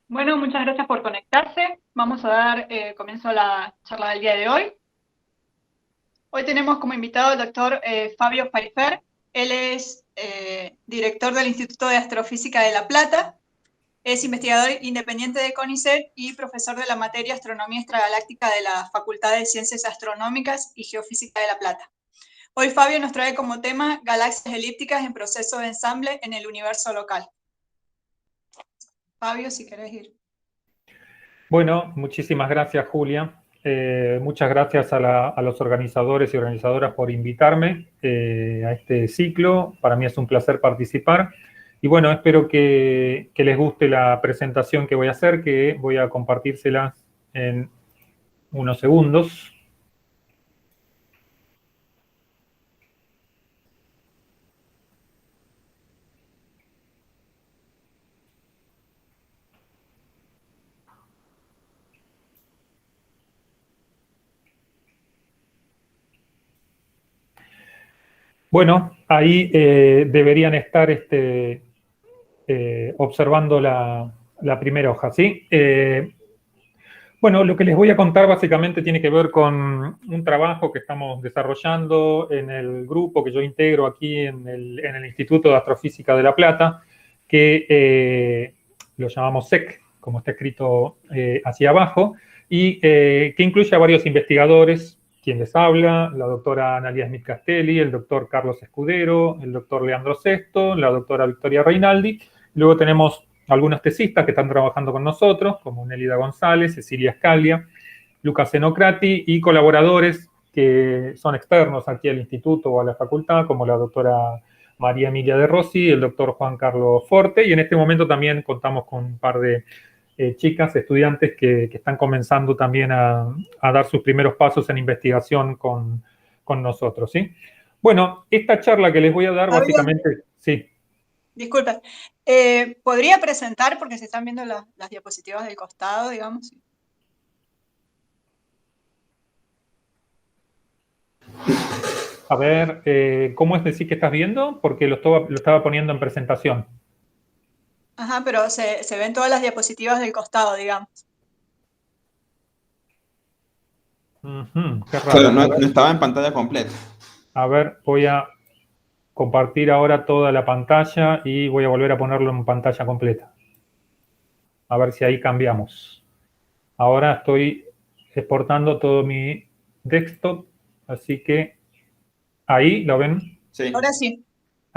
Bueno, muchas gracias por conectarse. Vamos a dar comienzo a la charla del día de hoy. Hoy tenemos como invitado al doctor Fabio Pfeiffer. Él es director del Instituto de Astrofísica de La Plata, es investigador independiente de CONICET y profesor de la materia Astronomía Extragaláctica de la Facultad de Ciencias Astronómicas y Geofísica de La Plata. Hoy Fabio nos trae como tema galaxias elípticas en proceso de ensamble en el universo local. Fabio, si querés ir. Bueno, muchísimas gracias, Julia. Muchas gracias a los organizadores y organizadoras por invitarme a este ciclo. Para mí es un placer participar. Y bueno, espero que les guste la presentación que voy a hacer, que voy a compartírselas en unos segundos. Bueno, ahí deberían estar observando la primera hoja, ¿sí? Bueno, lo que les voy a contar básicamente tiene que ver con un trabajo que estamos desarrollando en el grupo que yo integro aquí en el Instituto de Astrofísica de La Plata, que lo llamamos SEC, como está escrito hacia abajo, y que incluye a varios investigadores, quien les habla, la doctora Analia Smith Castelli, el doctor Carlos Escudero, el doctor Leandro Sesto, la doctora Victoria Reinaldi. Luego tenemos algunos tesistas que están trabajando con nosotros, como Nélida González, Cecilia Scaglia, Lucas Zenocrati, y colaboradores que son externos aquí al instituto o a la facultad, como la doctora María Emilia de Rossi, el doctor Juan Carlos Forte, y en este momento también contamos con un par de chicas, estudiantes que están comenzando también a dar sus primeros pasos en investigación con nosotros, ¿sí? Bueno, esta charla que les voy a dar básicamente, sí. Disculpe, ¿podría presentar, porque se están viendo las diapositivas del costado, digamos? A ver, ¿cómo es decir que estás viendo? Porque lo estaba poniendo en presentación. Ajá, pero se ven todas las diapositivas del costado, digamos. Qué Claro, raro. no, no estaba en pantalla completa. A ver, voy a compartir ahora toda la pantalla y voy a volver a ponerlo en pantalla completa. A ver si ahí cambiamos. Ahora estoy exportando todo mi desktop, así que ahí, ¿lo ven? Sí. Ahora sí.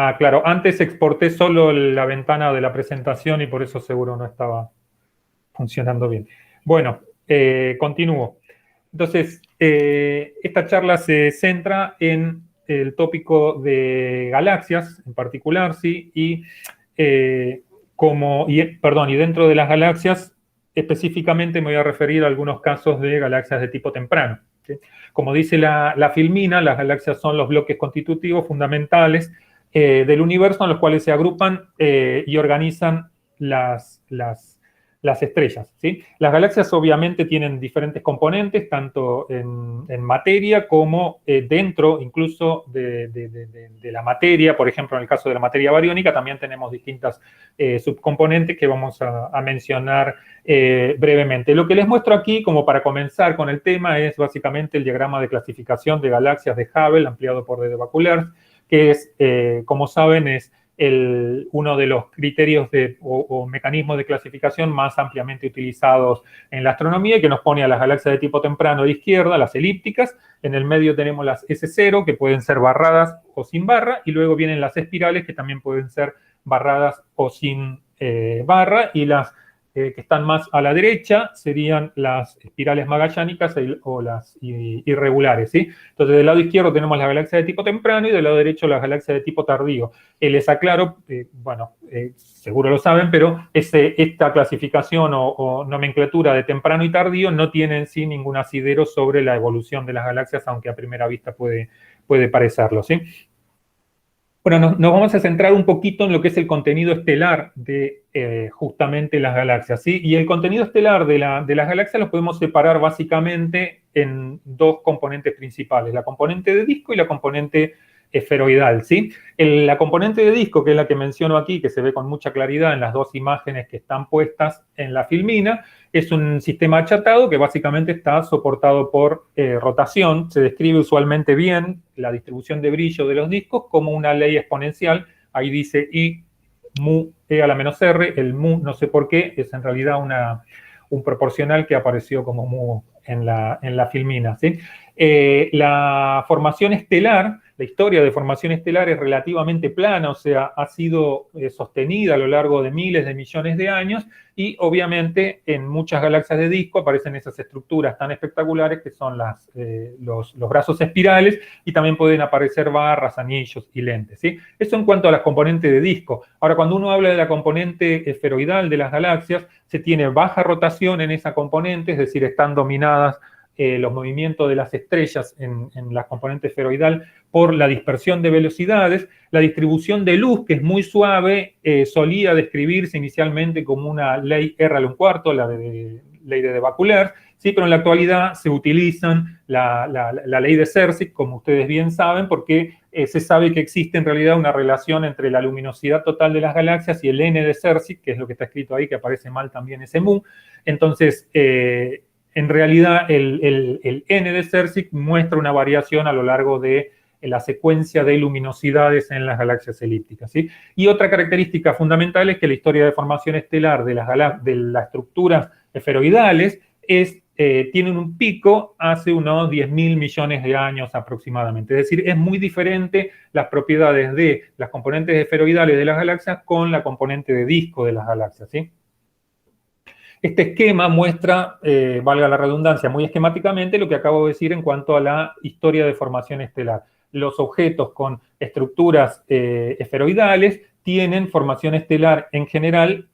Ah, claro, antes exporté solo la ventana de la presentación y por eso seguro no estaba funcionando bien. Bueno, continúo. Entonces, esta charla se centra en el tópico de galaxias en particular, ¿sí? Y, y dentro de las galaxias, específicamente me voy a referir a algunos casos de galaxias de tipo temprano, ¿sí? Como dice la filmina, las galaxias son los bloques constitutivos fundamentales del universo en los cuales se agrupan y organizan las estrellas, ¿sí? Las galaxias obviamente tienen diferentes componentes, tanto en materia como dentro incluso de la materia. Por ejemplo, en el caso de la materia bariónica también tenemos distintas subcomponentes que vamos a mencionar brevemente. Lo que les muestro aquí, como para comenzar con el tema, es básicamente el diagrama de clasificación de galaxias de Hubble, ampliado por de Baculers, que es, como saben, es uno de los criterios o mecanismos de clasificación más ampliamente utilizados en la astronomía y que nos pone a las galaxias de tipo temprano de izquierda, las elípticas. En el medio tenemos las S0, que pueden ser barradas o sin barra, y luego vienen las espirales, que también pueden ser barradas o sin barra, y las que están más a la derecha serían las espirales magallánicas o las irregulares, ¿sí? Entonces, del lado izquierdo tenemos las galaxias de tipo temprano y del lado derecho las galaxias de tipo tardío. Les aclaro, seguro lo saben, pero esta clasificación o nomenclatura de temprano y tardío no tiene en sí ningún asidero sobre la evolución de las galaxias, aunque a primera vista puede parecerlo, ¿sí? Bueno, nos vamos a centrar un poquito en lo que es el contenido estelar de justamente las galaxias, ¿sí? Y el contenido estelar de las galaxias lo podemos separar básicamente en dos componentes principales, la componente de disco y la componente esferoidal, ¿sí? La componente de disco, que es la que menciono aquí, que se ve con mucha claridad en las dos imágenes que están puestas en la filmina, es un sistema achatado que básicamente está soportado por rotación. Se describe usualmente bien la distribución de brillo de los discos como una ley exponencial. Ahí dice I mu e a la menos r. El mu, no sé por qué, es en realidad un proporcional que apareció como mu en la filmina, ¿sí? La formación estelar, la historia de formación estelar es relativamente plana, o sea, ha sido sostenida a lo largo de miles de millones de años y obviamente en muchas galaxias de disco aparecen esas estructuras tan espectaculares que son los brazos espirales y también pueden aparecer barras, anillos y lentes, ¿sí? Eso en cuanto a las componentes de disco. Ahora, cuando uno habla de la componente esferoidal de las galaxias, se tiene baja rotación en esa componente, es decir, están dominadas los movimientos de las estrellas en la componente esferoidal por la dispersión de velocidades. La distribución de luz, que es muy suave, solía describirse inicialmente como una ley R al 1/4, la ley de Baculers, ¿sí? Pero en la actualidad se utilizan la ley de Sérsic, como ustedes bien saben, porque se sabe que existe en realidad una relación entre la luminosidad total de las galaxias y el n de Sérsic, que es lo que está escrito ahí, que aparece mal también ese mu. Entonces, en realidad, el n de Sérsic muestra una variación a lo largo de la secuencia de luminosidades en las galaxias elípticas, ¿sí? Y otra característica fundamental es que la historia de formación estelar de las estructuras esferoidales tienen un pico hace unos 10.000 millones de años aproximadamente. Es decir, es muy diferente las propiedades de las componentes esferoidales de las galaxias con la componente de disco de las galaxias, ¿sí? Este esquema muestra, valga la redundancia, muy esquemáticamente lo que acabo de decir en cuanto a la historia de formación estelar. Los objetos con estructuras esferoidales tienen formación estelar en general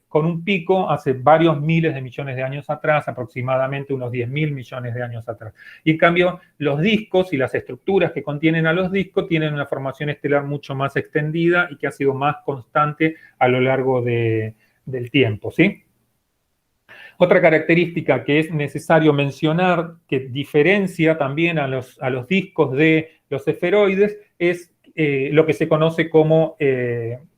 con un pico hace varios miles de millones de años atrás, aproximadamente unos 10.000 millones de años atrás. Y en cambio, los discos y las estructuras que contienen a los discos tienen una formación estelar mucho más extendida y que ha sido más constante a lo largo del tiempo, ¿sí? Otra característica que es necesario mencionar, que diferencia también a los discos de los esferoides, es lo que se conoce como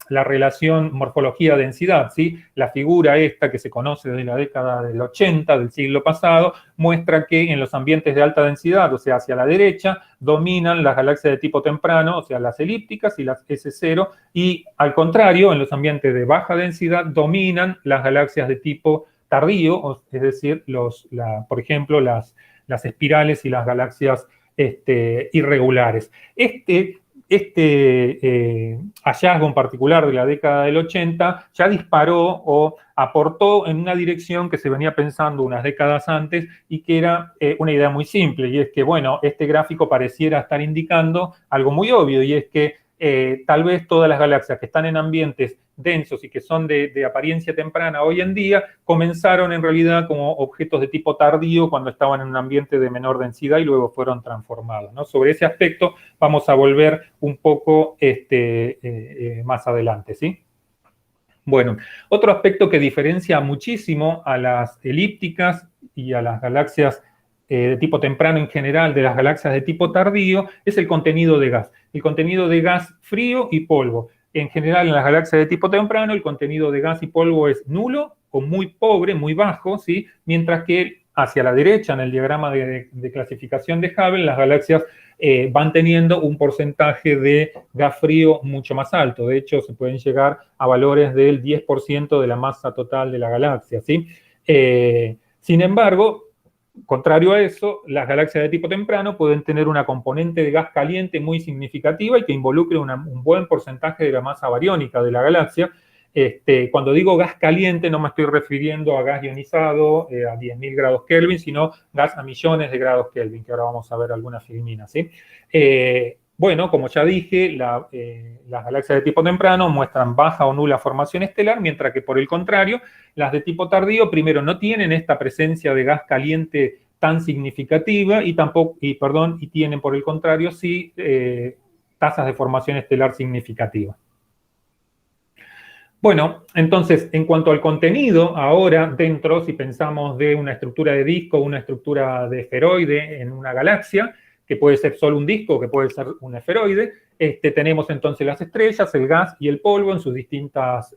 la relación morfología-densidad, ¿sí? La figura esta que se conoce desde la década del 80 del siglo pasado muestra que en los ambientes de alta densidad, o sea, hacia la derecha, dominan las galaxias de tipo temprano, o sea, las elípticas y las S0, y al contrario, en los ambientes de baja densidad, dominan las galaxias de tipo tardío, es decir, por ejemplo, las espirales y las galaxias irregulares. Este hallazgo en particular de la década del 80 ya disparó o aportó en una dirección que se venía pensando unas décadas antes y que era una idea muy simple, y es que, bueno, este gráfico pareciera estar indicando algo muy obvio, y es que tal vez todas las galaxias que están en ambientes densos y que son de apariencia temprana hoy en día, comenzaron en realidad como objetos de tipo tardío cuando estaban en un ambiente de menor densidad y luego fueron transformados, ¿no? Sobre ese aspecto vamos a volver un poco más adelante, ¿sí? Bueno, otro aspecto que diferencia muchísimo a las elípticas y a las galaxias de tipo temprano en general de las galaxias de tipo tardío es el contenido de gas. El contenido de gas frío y polvo. En general, en las galaxias de tipo temprano, el contenido de gas y polvo es nulo o muy pobre, muy bajo, ¿sí? Mientras que hacia la derecha, en el diagrama de clasificación de Hubble, las galaxias van teniendo un porcentaje de gas frío mucho más alto. De hecho, se pueden llegar a valores del 10% de la masa total de la galaxia, ¿sí? Sin embargo, contrario a eso, las galaxias de tipo temprano pueden tener una componente de gas caliente muy significativa y que involucre un buen porcentaje de la masa bariónica de la galaxia. Cuando digo gas caliente no me estoy refiriendo a gas ionizado a 10.000 grados Kelvin, sino gas a millones de grados Kelvin, que ahora vamos a ver algunas filminas, ¿sí? Bueno, como ya dije, las galaxias de tipo temprano muestran baja o nula formación estelar, mientras que por el contrario, las de tipo tardío, primero, no tienen esta presencia de gas caliente tan significativa y tienen por el contrario, sí, tasas de formación estelar significativas. Bueno, entonces, en cuanto al contenido, ahora dentro, si pensamos de una estructura de disco, una estructura de esferoide en una galaxia, que puede ser solo un disco, que puede ser un esferoide. Tenemos entonces las estrellas, el gas y el polvo en sus distintas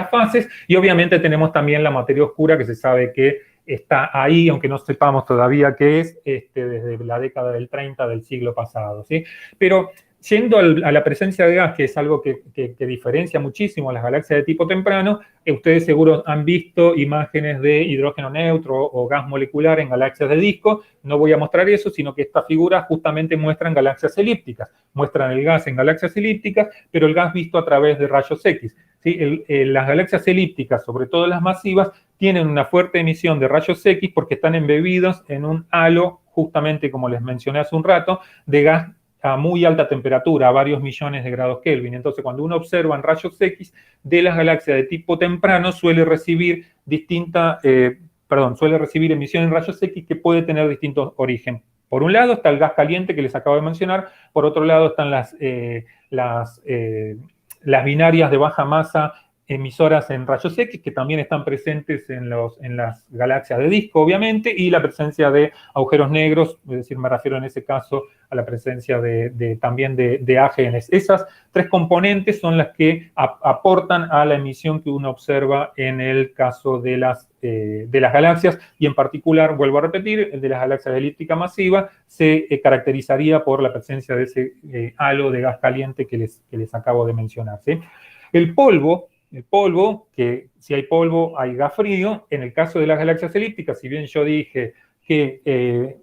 fases, y obviamente tenemos también la materia oscura, que se sabe que está ahí, aunque no sepamos todavía qué es, desde la década del 30 del siglo pasado, ¿sí? Pero yendo a la presencia de gas, que es algo que diferencia muchísimo a las galaxias de tipo temprano, ustedes seguro han visto imágenes de hidrógeno neutro o gas molecular en galaxias de disco. No voy a mostrar eso, sino que estas figuras justamente muestran galaxias elípticas. Muestran el gas en galaxias elípticas, pero el gas visto a través de rayos X. ¿Sí? Las galaxias elípticas, sobre todo las masivas, tienen una fuerte emisión de rayos X porque están embebidos en un halo, justamente como les mencioné hace un rato, de gas a muy alta temperatura, a varios millones de grados Kelvin. Entonces, cuando uno observa en rayos X de las galaxias de tipo temprano, suele recibir emisión en rayos X que puede tener distintos orígenes. Por un lado está el gas caliente que les acabo de mencionar, por otro lado están las binarias de baja masa emisoras en rayos X, que también están presentes en las galaxias de disco, obviamente, y la presencia de agujeros negros, es decir, me refiero en ese caso a la presencia también de AGNs. Esas tres componentes son las que aportan a la emisión que uno observa en el caso de las galaxias, y en particular, vuelvo a repetir, el de las galaxias elíptica masiva se caracterizaría por la presencia de ese halo de gas caliente que les acabo de mencionar, ¿sí? El polvo, que si hay polvo, hay gas frío. En el caso de las galaxias elípticas, si bien yo dije que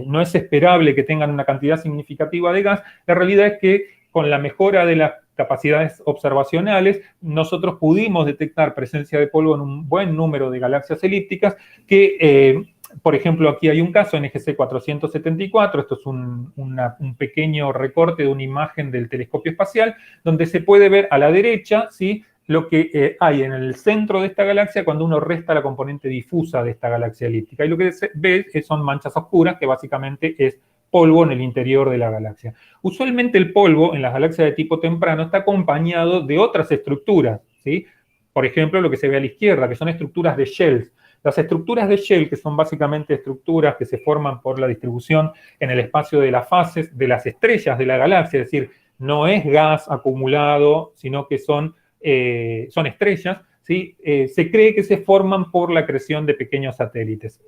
no es esperable que tengan una cantidad significativa de gas, la realidad es que con la mejora de las capacidades observacionales, nosotros pudimos detectar presencia de polvo en un buen número de galaxias elípticas que, por ejemplo, aquí hay un caso, NGC 474, esto es un pequeño recorte de una imagen del telescopio espacial, donde se puede ver a la derecha, ¿sí?, lo que hay en el centro de esta galaxia cuando uno resta la componente difusa de esta galaxia elíptica. Y lo que se ve son manchas oscuras, que básicamente es polvo en el interior de la galaxia. Usualmente el polvo en las galaxias de tipo temprano está acompañado de otras estructuras, ¿sí? Por ejemplo, lo que se ve a la izquierda, que son estructuras de shells. Las estructuras de shell, que son básicamente estructuras que se forman por la distribución en el espacio de las fases de las estrellas de la galaxia, es decir, no es gas acumulado, sino que son estrellas, ¿sí? Se cree que se forman por la creación de pequeños satélites.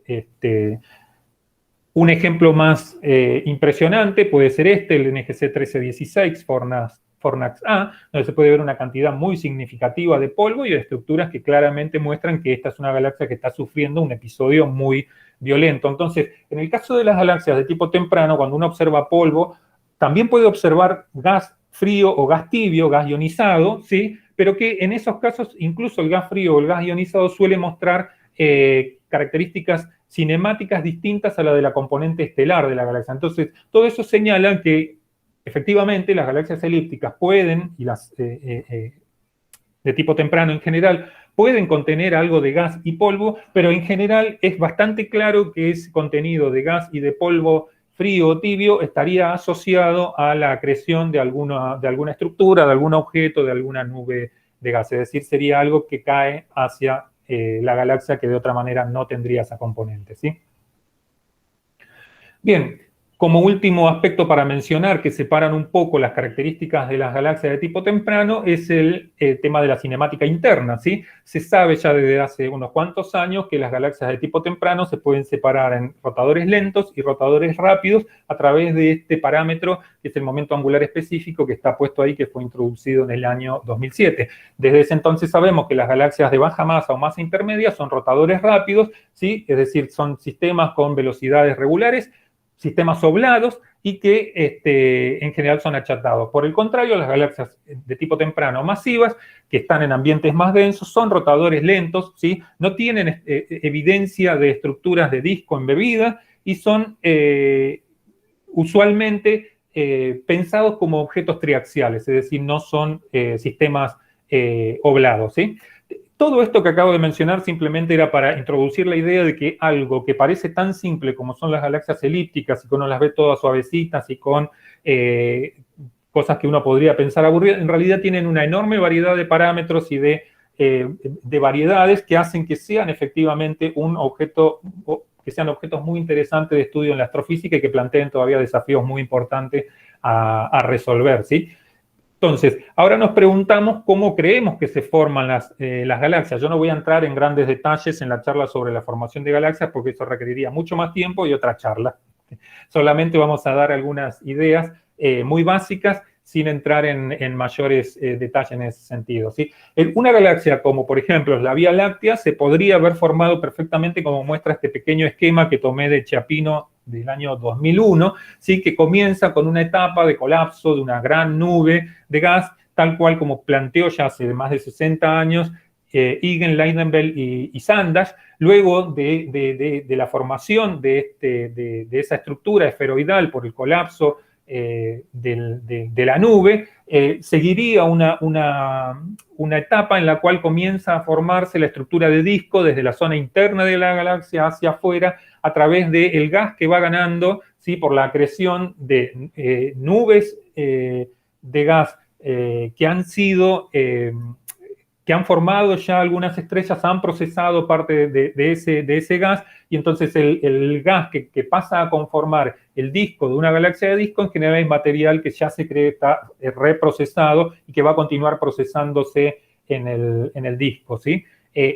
Un ejemplo más impresionante puede ser el NGC 1316, Fornax-A, donde se puede ver una cantidad muy significativa de polvo y de estructuras que claramente muestran que esta es una galaxia que está sufriendo un episodio muy violento. Entonces, en el caso de las galaxias de tipo temprano, cuando uno observa polvo, también puede observar gas frío o gas tibio, gas ionizado, ¿sí? Pero que en esos casos, incluso el gas frío o el gas ionizado suele mostrar características cinemáticas distintas a la de la componente estelar de la galaxia. Entonces, todo eso señala que efectivamente las galaxias elípticas pueden, y las de tipo temprano en general, pueden contener algo de gas y polvo, pero en general es bastante claro que ese contenido de gas y de polvo frío o tibio estaría asociado a la acreción de alguna estructura, de algún objeto, de alguna nube de gas. Es decir, sería algo que cae hacia la galaxia que de otra manera no tendría esa componente, ¿sí? Bien, como último aspecto para mencionar que separan un poco las características de las galaxias de tipo temprano es el tema de la cinemática interna, ¿sí? Se sabe ya desde hace unos cuantos años que las galaxias de tipo temprano se pueden separar en rotadores lentos y rotadores rápidos a través de este parámetro que es el momento angular específico que está puesto ahí, que fue introducido en el año 2007. Desde ese entonces sabemos que las galaxias de baja masa o masa intermedia son rotadores rápidos, ¿sí? Es decir, son sistemas con velocidades regulares, sistemas oblados y que en general son achatados. Por el contrario, las galaxias de tipo temprano masivas, que están en ambientes más densos, son rotadores lentos, ¿sí? No tienen evidencia de estructuras de disco embebidas y son usualmente pensados como objetos triaxiales, es decir, no son sistemas oblados, ¿sí? Todo esto que acabo de mencionar simplemente era para introducir la idea de que algo que parece tan simple como son las galaxias elípticas y que uno las ve todas suavecitas y con cosas que uno podría pensar aburridas, en realidad tienen una enorme variedad de parámetros y de variedades que hacen que sean efectivamente un objeto que sean objetos muy interesantes de estudio en la astrofísica y que planteen todavía desafíos muy importantes a resolver, ¿sí? Entonces, ahora nos preguntamos cómo creemos que se forman las galaxias. Yo no voy a entrar en grandes detalles en la charla sobre la formación de galaxias porque eso requeriría mucho más tiempo y otra charla. Solamente vamos a dar algunas ideas muy básicas sin entrar en mayores detalles en ese sentido, ¿sí? Una galaxia como, por ejemplo, la Vía Láctea se podría haber formado perfectamente como muestra este pequeño esquema que tomé de Chiappino del año 2001, ¿sí? Que comienza con una etapa de colapso de una gran nube de gas, tal cual como planteó ya hace más de 60 años Huygens, Leidenbeld y Sandage. Luego de la formación de esa estructura esferoidal por el colapso de la nube, seguiría una etapa en la cual comienza a formarse la estructura de disco desde la zona interna de la galaxia hacia afuera a través del gas que va ganando, ¿sí? Por la acreción de nubes de gas que han formado ya algunas estrellas, han procesado parte de ese gas, y entonces el gas que pasa a conformar el disco de una galaxia de disco en general es material que ya se cree está reprocesado y que va a continuar procesándose en el disco, ¿sí?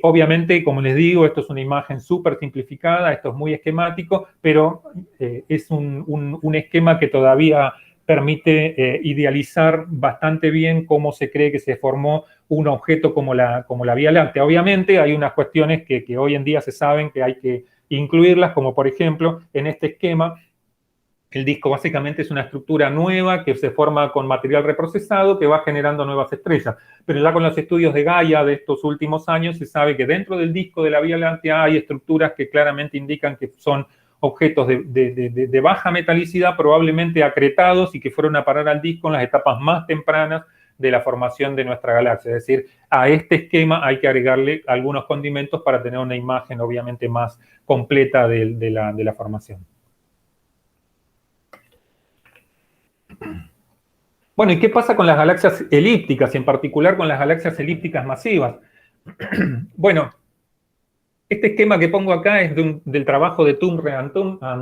Obviamente, como les digo, esto es una imagen súper simplificada, esto es muy esquemático, pero es un esquema que todavía permite idealizar bastante bien cómo se cree que se formó un objeto como la Vía Láctea. Obviamente hay unas cuestiones que hoy en día se saben que hay que incluirlas, como por ejemplo en este esquema, el disco básicamente es una estructura nueva que se forma con material reprocesado que va generando nuevas estrellas. Pero ya con los estudios de Gaia de estos últimos años se sabe que dentro del disco de la Vía Láctea hay estructuras que claramente indican que son objetos de baja metalicidad, probablemente acretados y que fueron a parar al disco en las etapas más tempranas de la formación de nuestra galaxia. Es decir, a este esquema hay que agregarle algunos condimentos para tener una imagen obviamente más completa de la formación. Bueno, ¿y qué pasa con las galaxias elípticas, y en particular con las galaxias elípticas masivas? Bueno, este esquema que pongo acá es del trabajo de Tumre and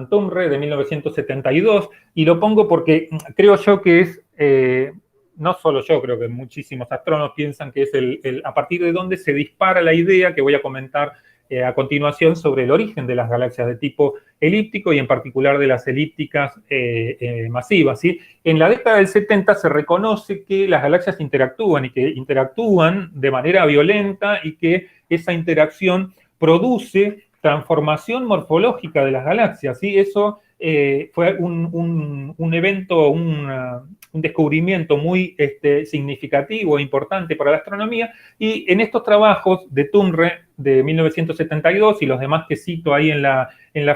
Tumre de 1972, y lo pongo porque creo yo que es, no solo yo, creo que muchísimos astrónomos piensan que es a partir de donde se dispara la idea que voy a comentar a continuación sobre el origen de las galaxias de tipo elíptico y en particular de las elípticas masivas, ¿sí? En la década del 70 se reconoce que las galaxias interactúan y que interactúan de manera violenta y que esa interacción produce transformación morfológica de las galaxias, ¿sí? Eso fue un evento, un descubrimiento muy significativo e importante para la astronomía, y en estos trabajos de Tumre de 1972 y los demás que cito ahí en la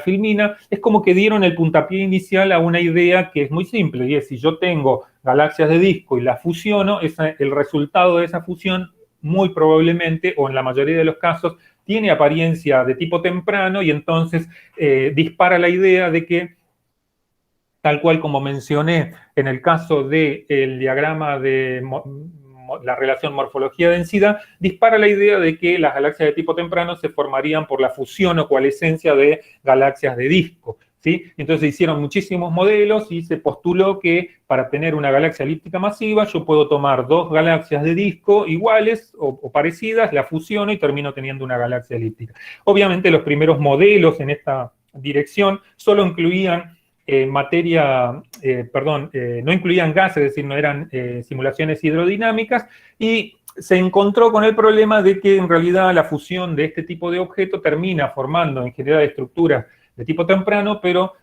filmina, es como que dieron el puntapié inicial a una idea que es muy simple, y es: si yo tengo galaxias de disco y las fusiono, el resultado de esa fusión muy probablemente, o en la mayoría de los casos, tiene apariencia de tipo temprano, y entonces dispara la idea de que, tal cual como mencioné en el caso del diagrama de la relación morfología-densidad, dispara la idea de que las galaxias de tipo temprano se formarían por la fusión o coalescencia de galaxias de disco, ¿sí? Entonces se hicieron muchísimos modelos y se postuló que para tener una galaxia elíptica masiva yo puedo tomar dos galaxias de disco iguales o parecidas, la fusiono y termino teniendo una galaxia elíptica. Obviamente los primeros modelos en esta dirección solo incluían no incluían gases, es decir, no eran simulaciones hidrodinámicas, y se encontró con el problema de que en realidad la fusión de este tipo de objeto termina formando en general estructuras de tipo temprano, pero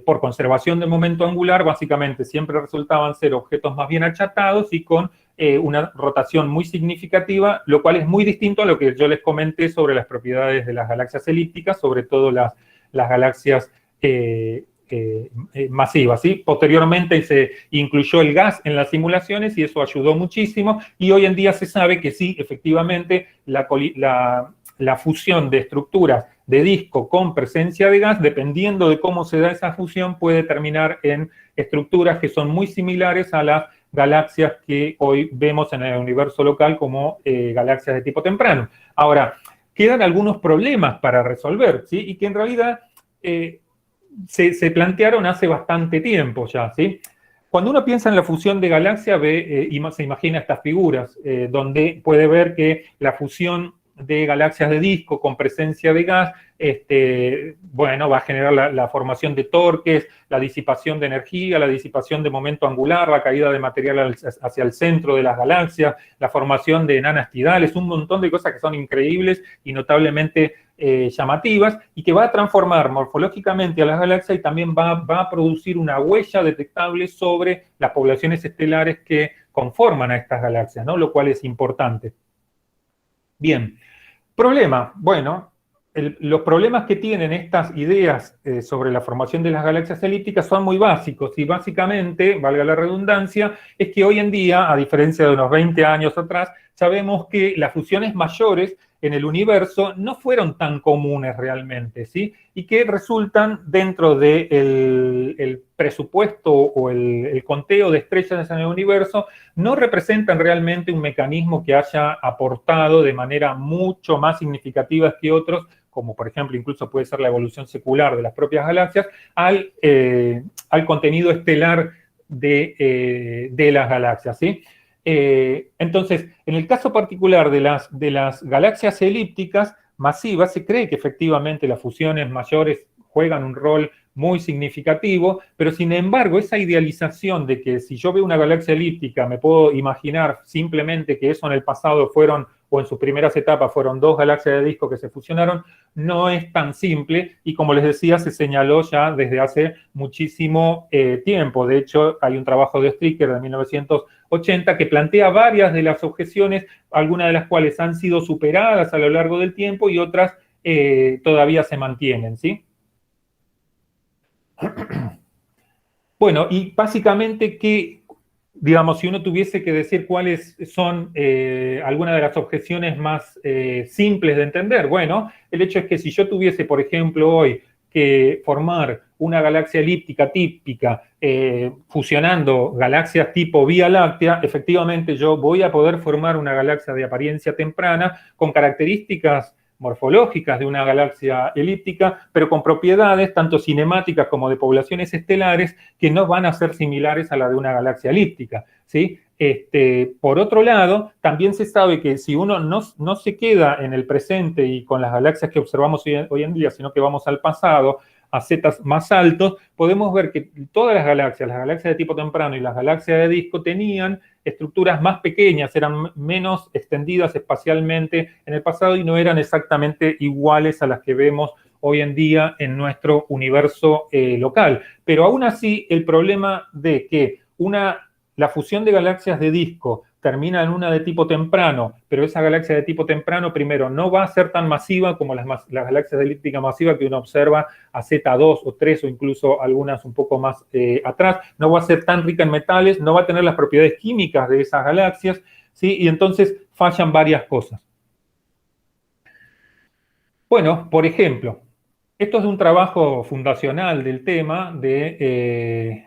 por conservación del momento angular, básicamente siempre resultaban ser objetos más bien achatados y con una rotación muy significativa, lo cual es muy distinto a lo que yo les comenté sobre las propiedades de las galaxias elípticas, sobre todo las galaxias masivas, ¿sí? Posteriormente se incluyó el gas en las simulaciones y eso ayudó muchísimo, y hoy en día se sabe que sí, efectivamente, la fusión de estructuras de disco con presencia de gas, dependiendo de cómo se da esa fusión, puede terminar en estructuras que son muy similares a las galaxias que hoy vemos en el universo local como galaxias de tipo temprano. Ahora, quedan algunos problemas para resolver, ¿sí? Y que en realidad se plantearon hace bastante tiempo ya, ¿sí? Cuando uno piensa en la fusión de galaxias, ve y se imagina estas figuras, donde puede ver que la fusión de galaxias de disco con presencia de gas, bueno, va a generar la formación de torques, la disipación de energía, la disipación de momento angular, la caída de material hacia el centro de las galaxias, la formación de enanas tidales, un montón de cosas que son increíbles y notablemente llamativas, y que va a transformar morfológicamente a las galaxias y también va a producir una huella detectable sobre las poblaciones estelares que conforman a estas galaxias, ¿no? Lo cual es importante. Bien, problema. Bueno, los problemas que tienen estas ideas sobre la formación de las galaxias elípticas son muy básicos, y básicamente, valga la redundancia, es que hoy en día, a diferencia de unos 20 años atrás, sabemos que las fusiones mayores en el universo no fueron tan comunes realmente, ¿sí? Y que resultan dentro del presupuesto o el conteo de estrellas en el universo, no representan realmente un mecanismo que haya aportado de manera mucho más significativa que otros, como por ejemplo incluso puede ser la evolución secular de las propias galaxias, al contenido estelar de las galaxias, ¿sí? Entonces, en el caso particular de las galaxias elípticas masivas, se cree que efectivamente las fusiones mayores juegan un rol muy significativo, pero sin embargo, esa idealización de que si yo veo una galaxia elíptica, me puedo imaginar simplemente que eso en el pasado fueron, o en sus primeras etapas, fueron dos galaxias de disco que se fusionaron, no es tan simple, y como les decía, se señaló ya desde hace muchísimo tiempo. De hecho, hay un trabajo de Stricker de 1980 que plantea varias de las objeciones, algunas de las cuales han sido superadas a lo largo del tiempo y otras todavía se mantienen, ¿sí? Bueno, y básicamente que, digamos, si uno tuviese que decir cuáles son algunas de las objeciones más simples de entender, bueno, el hecho es que si yo tuviese, por ejemplo, hoy que formar una galaxia elíptica típica fusionando galaxias tipo Vía Láctea, efectivamente yo voy a poder formar una galaxia de apariencia temprana con características morfológicas de una galaxia elíptica, pero con propiedades tanto cinemáticas como de poblaciones estelares que no van a ser similares a la de una galaxia elíptica, ¿sí? Por otro lado, también se sabe que si uno no se queda en el presente y con las galaxias que observamos hoy en día, sino que vamos al pasado, a zetas más altos, podemos ver que todas las galaxias de tipo temprano y las galaxias de disco tenían estructuras más pequeñas, eran menos extendidas espacialmente en el pasado y no eran exactamente iguales a las que vemos hoy en día en nuestro universo local. Pero aún así, el problema de que la fusión de galaxias de disco termina en una de tipo temprano, pero esa galaxia de tipo temprano, primero, no va a ser tan masiva como las galaxias de elíptica masiva que uno observa a Z2 o 3 o incluso algunas un poco más atrás, no va a ser tan rica en metales, no va a tener las propiedades químicas de esas galaxias, ¿sí? Y entonces fallan varias cosas. Bueno, por ejemplo, esto es de un trabajo fundacional del tema de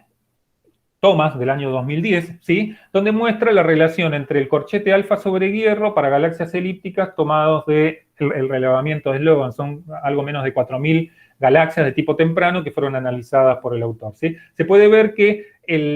Thomas del año 2010, ¿sí? Donde muestra la relación entre el corchete alfa sobre hierro para galaxias elípticas tomados del relevamiento de Sloan. Son algo menos de 4.000 galaxias de tipo temprano que fueron analizadas por el autor, ¿sí? Se puede ver que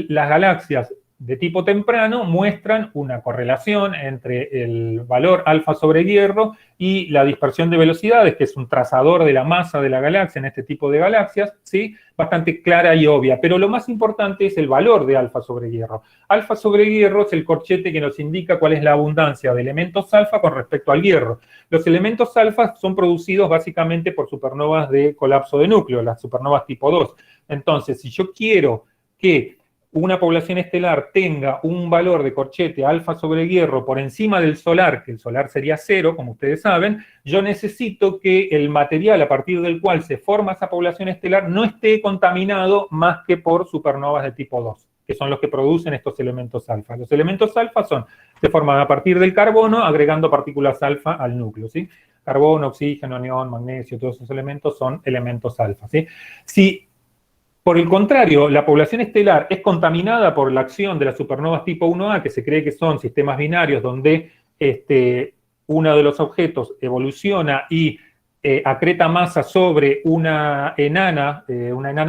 las galaxias de tipo temprano muestran una correlación entre el valor alfa sobre hierro y la dispersión de velocidades, que es un trazador de la masa de la galaxia en este tipo de galaxias, ¿sí? Bastante clara y obvia, pero lo más importante es el valor de alfa sobre hierro. Alfa sobre hierro es el corchete que nos indica cuál es la abundancia de elementos alfa con respecto al hierro. Los elementos alfa son producidos básicamente por supernovas de colapso de núcleo, las supernovas tipo 2. Entonces, si yo quiero que una población estelar tenga un valor de corchete alfa sobre hierro por encima del solar, que el solar sería 0, como ustedes saben, yo necesito que el material a partir del cual se forma esa población estelar no esté contaminado más que por supernovas de tipo 2, que son los que producen estos elementos alfa. Los elementos alfa se forman a partir del carbono agregando partículas alfa al núcleo, ¿sí? Carbono, oxígeno, neón, magnesio, todos esos elementos son elementos alfa, ¿sí? Si por el contrario, la población estelar es contaminada por la acción de las supernovas tipo 1A, que se cree que son sistemas binarios donde uno de los objetos evoluciona y acreta masa sobre una enana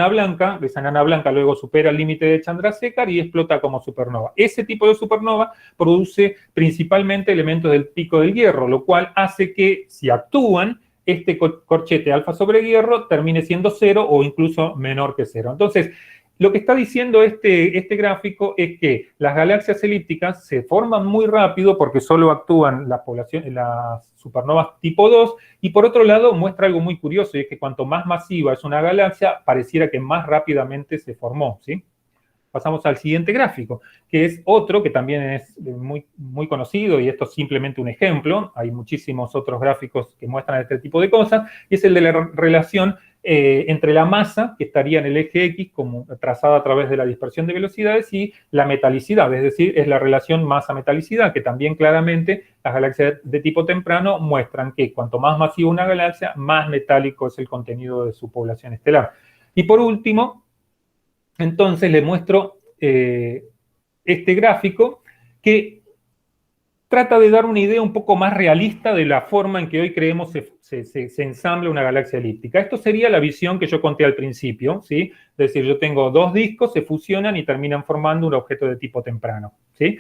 blanca, esa enana blanca luego supera el límite de Chandrasekhar y explota como supernova. Ese tipo de supernova produce principalmente elementos del pico del hierro, lo cual hace que, si actúan, este corchete alfa sobre hierro termine siendo cero o incluso menor que cero. Entonces, lo que está diciendo este gráfico es que las galaxias elípticas se forman muy rápido porque solo actúan las supernovas tipo 2, y por otro lado muestra algo muy curioso, y es que cuanto más masiva es una galaxia, pareciera que más rápidamente se formó, ¿sí? Pasamos al siguiente gráfico, que es otro que también es muy, muy conocido, y esto es simplemente un ejemplo. Hay muchísimos otros gráficos que muestran este tipo de cosas, y es el de la relación entre la masa, que estaría en el eje X, como trazada a través de la dispersión de velocidades, y la metalicidad, es decir, es la relación masa-metalicidad, que también claramente las galaxias de tipo temprano muestran que cuanto más masiva una galaxia, más metálico es el contenido de su población estelar. Y por último, entonces le muestro este gráfico que trata de dar una idea un poco más realista de la forma en que hoy creemos se ensambla una galaxia elíptica. Esto sería la visión que yo conté al principio, ¿sí? Es decir, yo tengo dos discos, se fusionan y terminan formando un objeto de tipo temprano, ¿sí?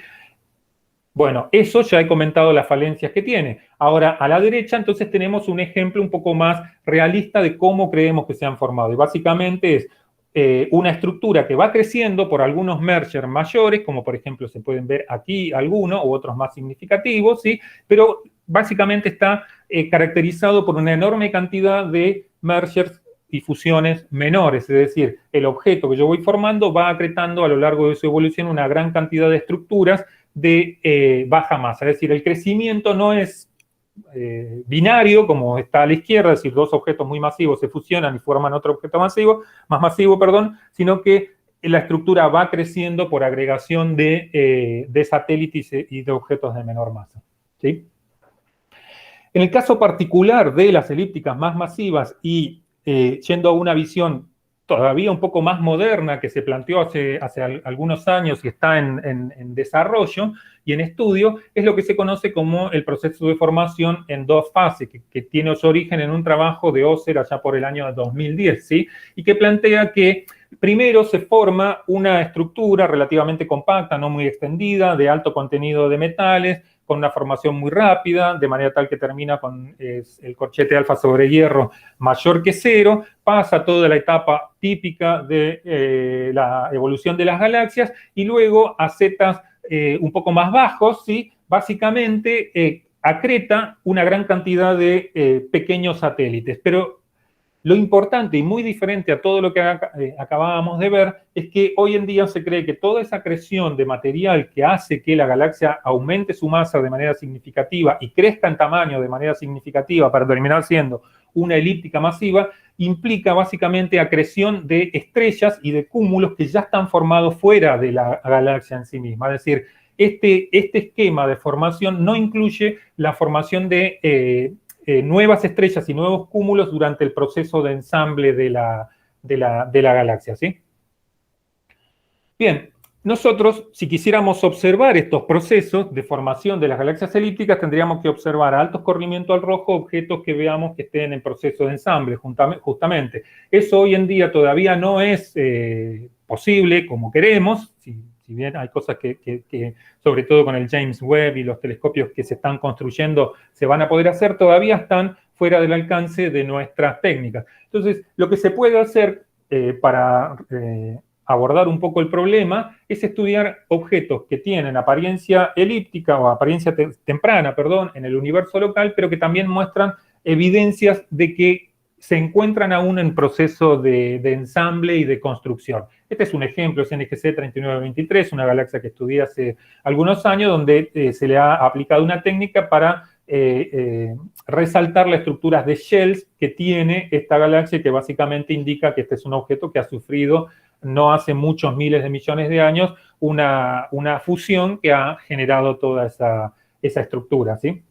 Bueno, eso ya he comentado las falencias que tiene. Ahora, a la derecha, entonces tenemos un ejemplo un poco más realista de cómo creemos que se han formado. Y básicamente es una estructura que va creciendo por algunos mergers mayores, como por ejemplo se pueden ver aquí algunos u otros más significativos, ¿sí? Pero básicamente está caracterizado por una enorme cantidad de mergers y fusiones menores, es decir, el objeto que yo voy formando va acretando a lo largo de su evolución una gran cantidad de estructuras de baja masa, es decir, el crecimiento no es binario, como está a la izquierda, es decir, dos objetos muy masivos se fusionan y forman otro objeto más masivo, sino que la estructura va creciendo por agregación de satélites y de objetos de menor masa, ¿sí? En el caso particular de las elípticas más masivas y yendo a una visión todavía un poco más moderna que se planteó hace algunos años y está en desarrollo y en estudio, es lo que se conoce como el proceso de formación en dos fases, que tiene su origen en un trabajo de Oser allá por el año 2010, ¿sí? Y que plantea que primero se forma una estructura relativamente compacta, no muy extendida, de alto contenido de metales, con una formación muy rápida, de manera tal que termina con el corchete alfa sobre hierro mayor que cero, pasa toda la etapa típica de la evolución de las galaxias y luego a zetas un poco más bajos, ¿sí? Básicamente acreta una gran cantidad de pequeños satélites, pero lo importante y muy diferente a todo lo que acabábamos de ver es que hoy en día se cree que toda esa acreción de material que hace que la galaxia aumente su masa de manera significativa y crezca en tamaño de manera significativa para terminar siendo una elíptica masiva, implica básicamente acreción de estrellas y de cúmulos que ya están formados fuera de la galaxia en sí misma. Es decir, este esquema de formación no incluye la formación de nuevas estrellas y nuevos cúmulos durante el proceso de ensamble de la galaxia, ¿sí? Bien, nosotros, si quisiéramos observar estos procesos de formación de las galaxias elípticas, tendríamos que observar a altos corrimientos al rojo objetos que veamos que estén en proceso de ensamble, justamente. Eso hoy en día todavía no es posible como queremos, si bien hay cosas que, sobre todo con el James Webb y los telescopios que se están construyendo, se van a poder hacer, todavía están fuera del alcance de nuestras técnicas. Entonces, lo que se puede hacer para abordar un poco el problema es estudiar objetos que tienen apariencia elíptica o apariencia temprana, perdón, en el universo local, pero que también muestran evidencias de que se encuentran aún en proceso de ensamble y de construcción. Este es un ejemplo, es NGC 3923, una galaxia que estudié hace algunos años, donde se le ha aplicado una técnica para resaltar las estructuras de shells que tiene esta galaxia, que básicamente indica que este es un objeto que ha sufrido no hace muchos miles de millones de años una fusión que ha generado toda esa estructura, ¿sí?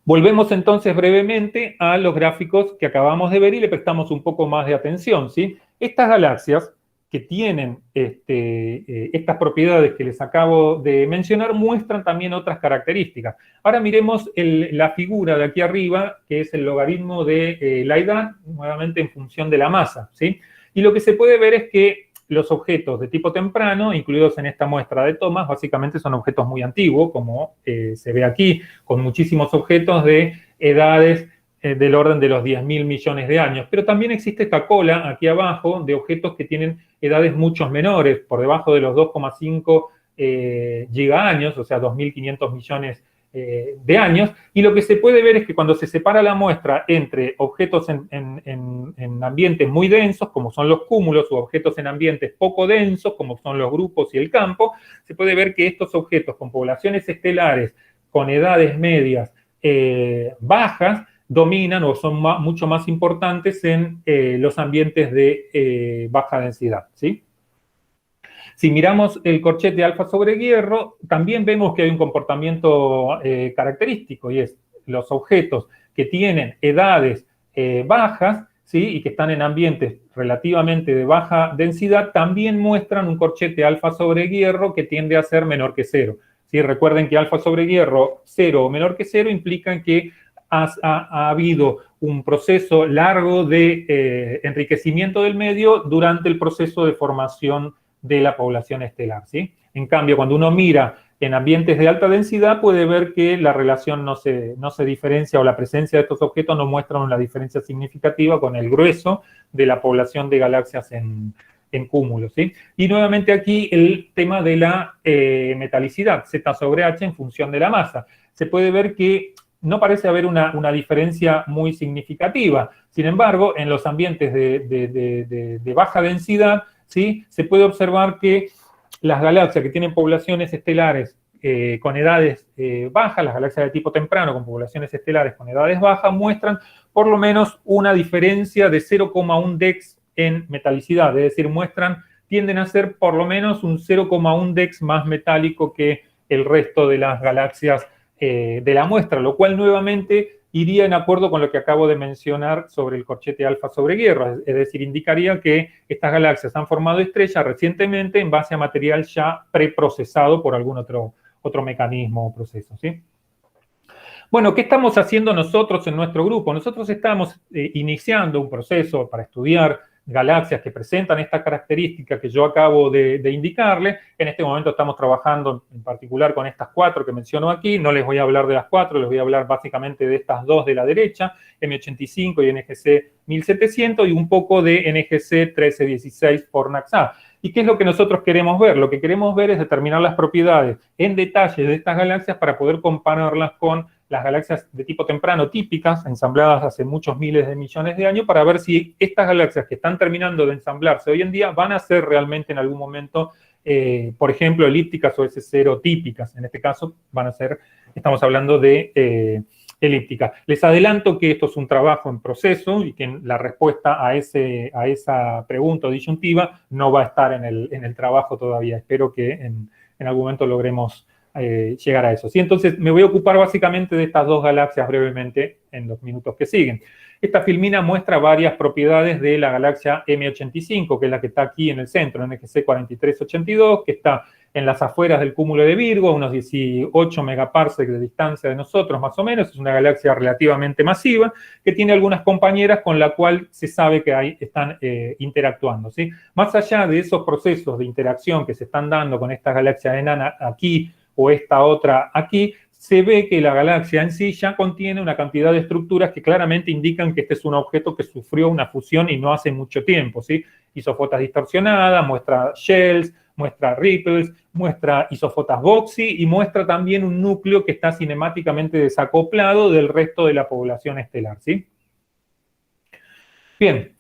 Volvemos entonces brevemente a los gráficos que acabamos de ver y le prestamos un poco más de atención, ¿sí? Estas galaxias que tienen estas propiedades que les acabo de mencionar muestran también otras características. Ahora miremos la figura de aquí arriba, que es el logaritmo de la edad, nuevamente en función de la masa, ¿sí? Y lo que se puede ver es que los objetos de tipo temprano, incluidos en esta muestra de Thomas, básicamente son objetos muy antiguos, como se ve aquí, con muchísimos objetos de edades del orden de los 10.000 millones de años. Pero también existe esta cola aquí abajo de objetos que tienen edades mucho menores, por debajo de los 2,5 gigaaños, o sea, 2.500 millones de años, y lo que se puede ver es que cuando se separa la muestra entre objetos en ambientes muy densos, como son los cúmulos, o objetos en ambientes poco densos, como son los grupos y el campo, se puede ver que estos objetos con poblaciones estelares, con edades medias bajas, dominan o son mucho más importantes en los ambientes de baja densidad, ¿sí? Si miramos el corchete alfa sobre hierro, también vemos que hay un comportamiento característico, y es los objetos que tienen edades bajas, ¿sí? Y que están en ambientes relativamente de baja densidad, también muestran un corchete alfa sobre hierro que tiende a ser menor que cero, ¿sí? Recuerden que alfa sobre hierro, 0 o menor que 0, implican que ha habido un proceso largo de enriquecimiento del medio durante el proceso de formación de la población estelar, ¿sí? En cambio, cuando uno mira en ambientes de alta densidad, puede ver que la relación no se diferencia, o la presencia de estos objetos no muestra una diferencia significativa con el grueso de la población de galaxias en cúmulos, ¿sí? Y nuevamente aquí el tema de la metalicidad, Z sobre H en función de la masa. Se puede ver que no parece haber una diferencia muy significativa. Sin embargo, en los ambientes de baja densidad, ¿sí? Se puede observar que las galaxias que tienen poblaciones estelares con edades bajas, las galaxias de tipo temprano con poblaciones estelares con edades bajas, muestran por lo menos una diferencia de 0,1 dex en metalicidad, es decir, tienden a ser por lo menos un 0,1 dex más metálico que el resto de las galaxias de la muestra, lo cual nuevamente iría en acuerdo con lo que acabo de mencionar sobre el corchete alfa sobre hierro, es decir, indicaría que estas galaxias han formado estrellas recientemente en base a material ya preprocesado por algún otro mecanismo o proceso, ¿sí? Bueno, ¿qué estamos haciendo nosotros en nuestro grupo? Nosotros estamos iniciando un proceso para estudiar galaxias que presentan esta característica que yo acabo de indicarle. En este momento estamos trabajando en particular con estas 4 que menciono aquí. No les voy a hablar de las 4, les voy a hablar básicamente de estas 2 de la derecha, M85 y NGC 1700, y un poco de NGC 1316 por NAXA. ¿Y qué es lo que nosotros queremos ver? Lo que queremos ver es determinar las propiedades en detalle de estas galaxias para poder compararlas con las galaxias de tipo temprano típicas, ensambladas hace muchos miles de millones de años, para ver si estas galaxias que están terminando de ensamblarse hoy en día van a ser realmente en algún momento, por ejemplo, elípticas o S0 típicas. En este caso van a ser, estamos hablando de elíptica. Les adelanto que esto es un trabajo en proceso y que la respuesta a esa pregunta disyuntiva no va a estar en el trabajo todavía. Espero que en algún momento logremos llegar a eso. ¿Sí? Entonces, me voy a ocupar básicamente de estas 2 galaxias brevemente en los minutos que siguen. Esta filmina muestra varias propiedades de la galaxia M85, que es la que está aquí en el centro, NGC 4382, que está en las afueras del cúmulo de Virgo, a unos 18 megaparsecs de distancia de nosotros, más o menos. Es una galaxia relativamente masiva, que tiene algunas compañeras con la cual se sabe que ahí están interactuando, ¿sí? Más allá de esos procesos de interacción que se están dando con esta galaxia enana aquí o esta otra aquí, se ve que la galaxia en sí ya contiene una cantidad de estructuras que claramente indican que este es un objeto que sufrió una fusión y no hace mucho tiempo, ¿sí? Isofotas distorsionadas, muestra shells, muestra ripples, muestra isofotas Boxy y muestra también un núcleo que está cinemáticamente desacoplado del resto de la población estelar, ¿sí? Bien.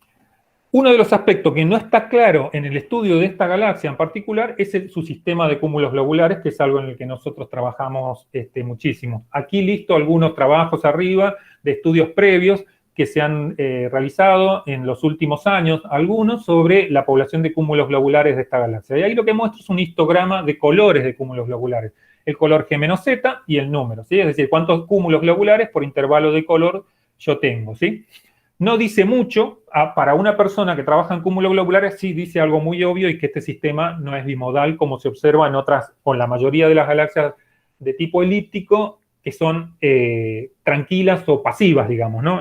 Uno de los aspectos que no está claro en el estudio de esta galaxia en particular es su sistema de cúmulos globulares, que es algo en el que nosotros trabajamos muchísimo. Aquí listo algunos trabajos arriba de estudios previos que se han realizado en los últimos años, algunos sobre la población de cúmulos globulares de esta galaxia. Y ahí lo que muestro es un histograma de colores de cúmulos globulares. El color G-Z y el número, ¿sí? Es decir, cuántos cúmulos globulares por intervalo de color yo tengo, ¿sí? No dice mucho, para una persona que trabaja en cúmulos globulares sí dice algo muy obvio y que este sistema no es bimodal como se observa en otras, o en la mayoría de las galaxias de tipo elíptico, que son tranquilas o pasivas, digamos, ¿no?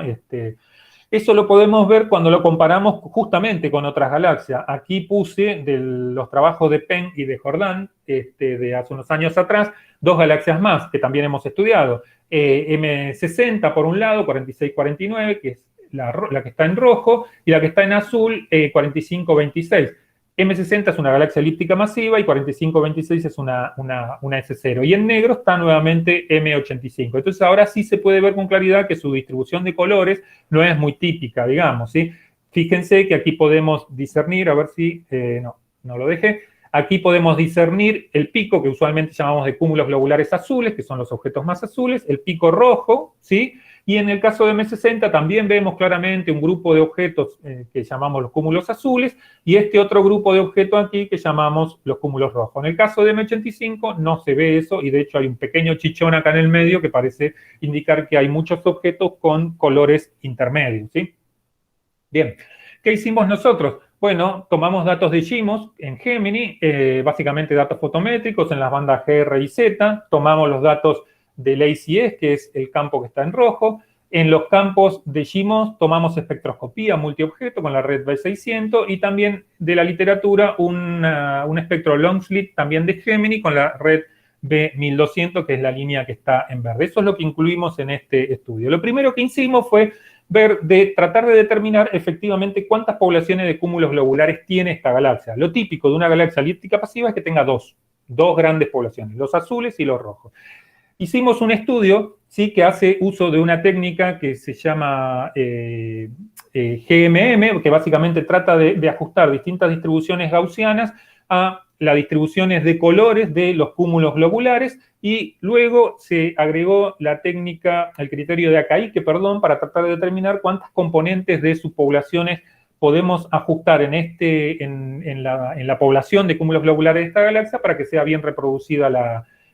Eso lo podemos ver cuando lo comparamos justamente con otras galaxias. Aquí puse de los trabajos de Penn y de Jordan, de hace unos años atrás, dos galaxias más que también hemos estudiado. M60 por un lado, 4649, que es la que está en rojo, y la que está en azul, 4526. M60 es una galaxia elíptica masiva y 4526 es una S0. Y en negro está nuevamente M85. Entonces ahora sí se puede ver con claridad que su distribución de colores no es muy típica, digamos, ¿sí? Fíjense que aquí podemos discernir, a ver si, no lo dejé. Aquí podemos discernir el pico, que usualmente llamamos de cúmulos globulares azules, que son los objetos más azules, el pico rojo, ¿sí? Y en el caso de M60 también vemos claramente un grupo de objetos que llamamos los cúmulos azules y este otro grupo de objetos aquí que llamamos los cúmulos rojos. En el caso de M85 no se ve eso y de hecho hay un pequeño chichón acá en el medio que parece indicar que hay muchos objetos con colores intermedios, ¿sí? Bien, ¿qué hicimos nosotros? Bueno, tomamos datos de GMOS en Gemini, básicamente datos fotométricos en las bandas GR y Z, tomamos los datos del ACS, que es el campo que está en rojo. En los campos de GMOS tomamos espectroscopía multiobjeto con la red B600 y también de la literatura un espectro long slit también de Gemini con la red B1200, que es la línea que está en verde. Eso es lo que incluimos en este estudio. Lo primero que hicimos fue tratar de determinar efectivamente cuántas poblaciones de cúmulos globulares tiene esta galaxia. Lo típico de una galaxia elíptica pasiva es que tenga dos grandes poblaciones, los azules y los rojos. Hicimos un estudio, ¿sí?, que hace uso de una técnica que se llama GMM, que básicamente trata de ajustar distintas distribuciones gaussianas a las distribuciones de colores de los cúmulos globulares y luego se agregó la técnica, el criterio de Akaike, para tratar de determinar cuántas componentes de sus poblaciones podemos ajustar en la población de cúmulos globulares de esta galaxia para que sea bien reproducida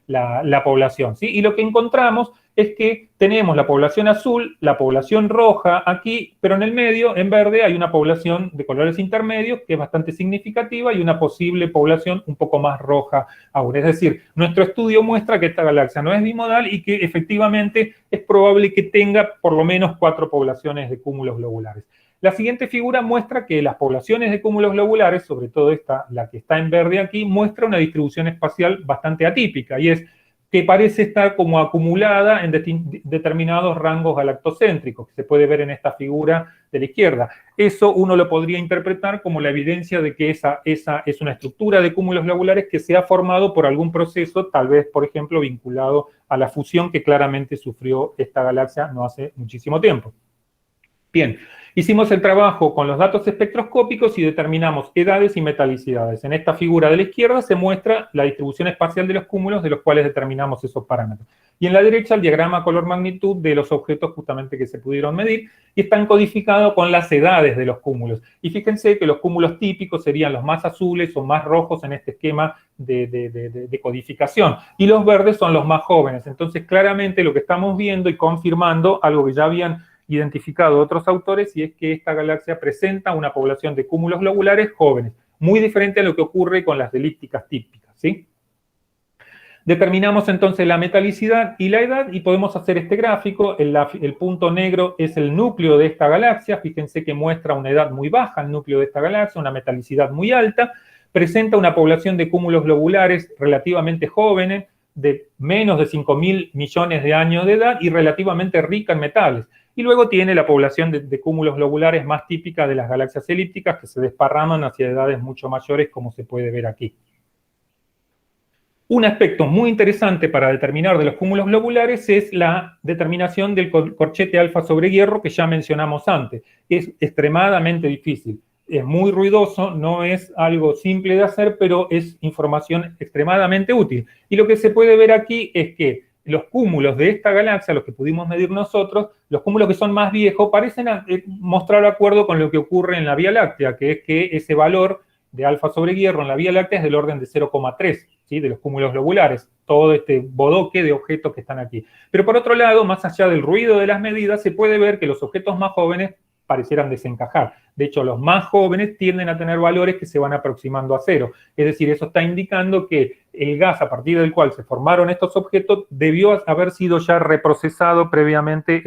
la población, ¿sí? Y lo que encontramos es que tenemos la población azul, la población roja aquí, pero en el medio, en verde, hay una población de colores intermedios que es bastante significativa y una posible población un poco más roja aún. Es decir, nuestro estudio muestra que esta galaxia no es bimodal y que efectivamente es probable que tenga por lo menos 4 poblaciones de cúmulos globulares. La siguiente figura muestra que las poblaciones de cúmulos globulares, sobre todo esta, la que está en verde aquí, muestra una distribución espacial bastante atípica y es que parece estar como acumulada en determinados rangos galactocéntricos, que se puede ver en esta figura de la izquierda. Eso uno lo podría interpretar como la evidencia de que esa es una estructura de cúmulos globulares que se ha formado por algún proceso, tal vez, por ejemplo, vinculado a la fusión que claramente sufrió esta galaxia no hace muchísimo tiempo. Bien, hicimos el trabajo con los datos espectroscópicos y determinamos edades y metalicidades. En esta figura de la izquierda se muestra la distribución espacial de los cúmulos de los cuales determinamos esos parámetros. Y en la derecha el diagrama color-magnitud de los objetos justamente que se pudieron medir y están codificados con las edades de los cúmulos. Y fíjense que los cúmulos típicos serían los más azules o más rojos en este esquema de codificación. Y los verdes son los más jóvenes. Entonces, claramente lo que estamos viendo y confirmando, algo que ya habían identificado otros autores, y es que esta galaxia presenta una población de cúmulos globulares jóvenes, muy diferente a lo que ocurre con las elípticas típicas, ¿sí? Determinamos entonces la metalicidad y la edad y podemos hacer este gráfico. El punto negro es el núcleo de esta galaxia. Fíjense que muestra una edad muy baja el núcleo de esta galaxia, una metalicidad muy alta. Presenta una población de cúmulos globulares relativamente jóvenes, de menos de 5.000 millones de años de edad y relativamente rica en metales. Y luego tiene la población de cúmulos globulares más típica de las galaxias elípticas que se desparraman hacia edades mucho mayores, como se puede ver aquí. Un aspecto muy interesante para determinar de los cúmulos globulares es la determinación del corchete alfa sobre hierro que ya mencionamos antes. Es extremadamente difícil, es muy ruidoso, no es algo simple de hacer, pero es información extremadamente útil. Y lo que se puede ver aquí es que los cúmulos de esta galaxia, los que pudimos medir nosotros, los cúmulos que son más viejos, parecen mostrar acuerdo con lo que ocurre en la Vía Láctea, que es que ese valor de alfa sobre hierro en la Vía Láctea es del orden de 0,3, ¿sí?, de los cúmulos globulares, todo este bodoque de objetos que están aquí. Pero por otro lado, más allá del ruido de las medidas, se puede ver que los objetos más jóvenes parecieran desencajar. De hecho, los más jóvenes tienden a tener valores que se van aproximando a cero. Es decir, eso está indicando que el gas a partir del cual se formaron estos objetos debió haber sido ya reprocesado previamente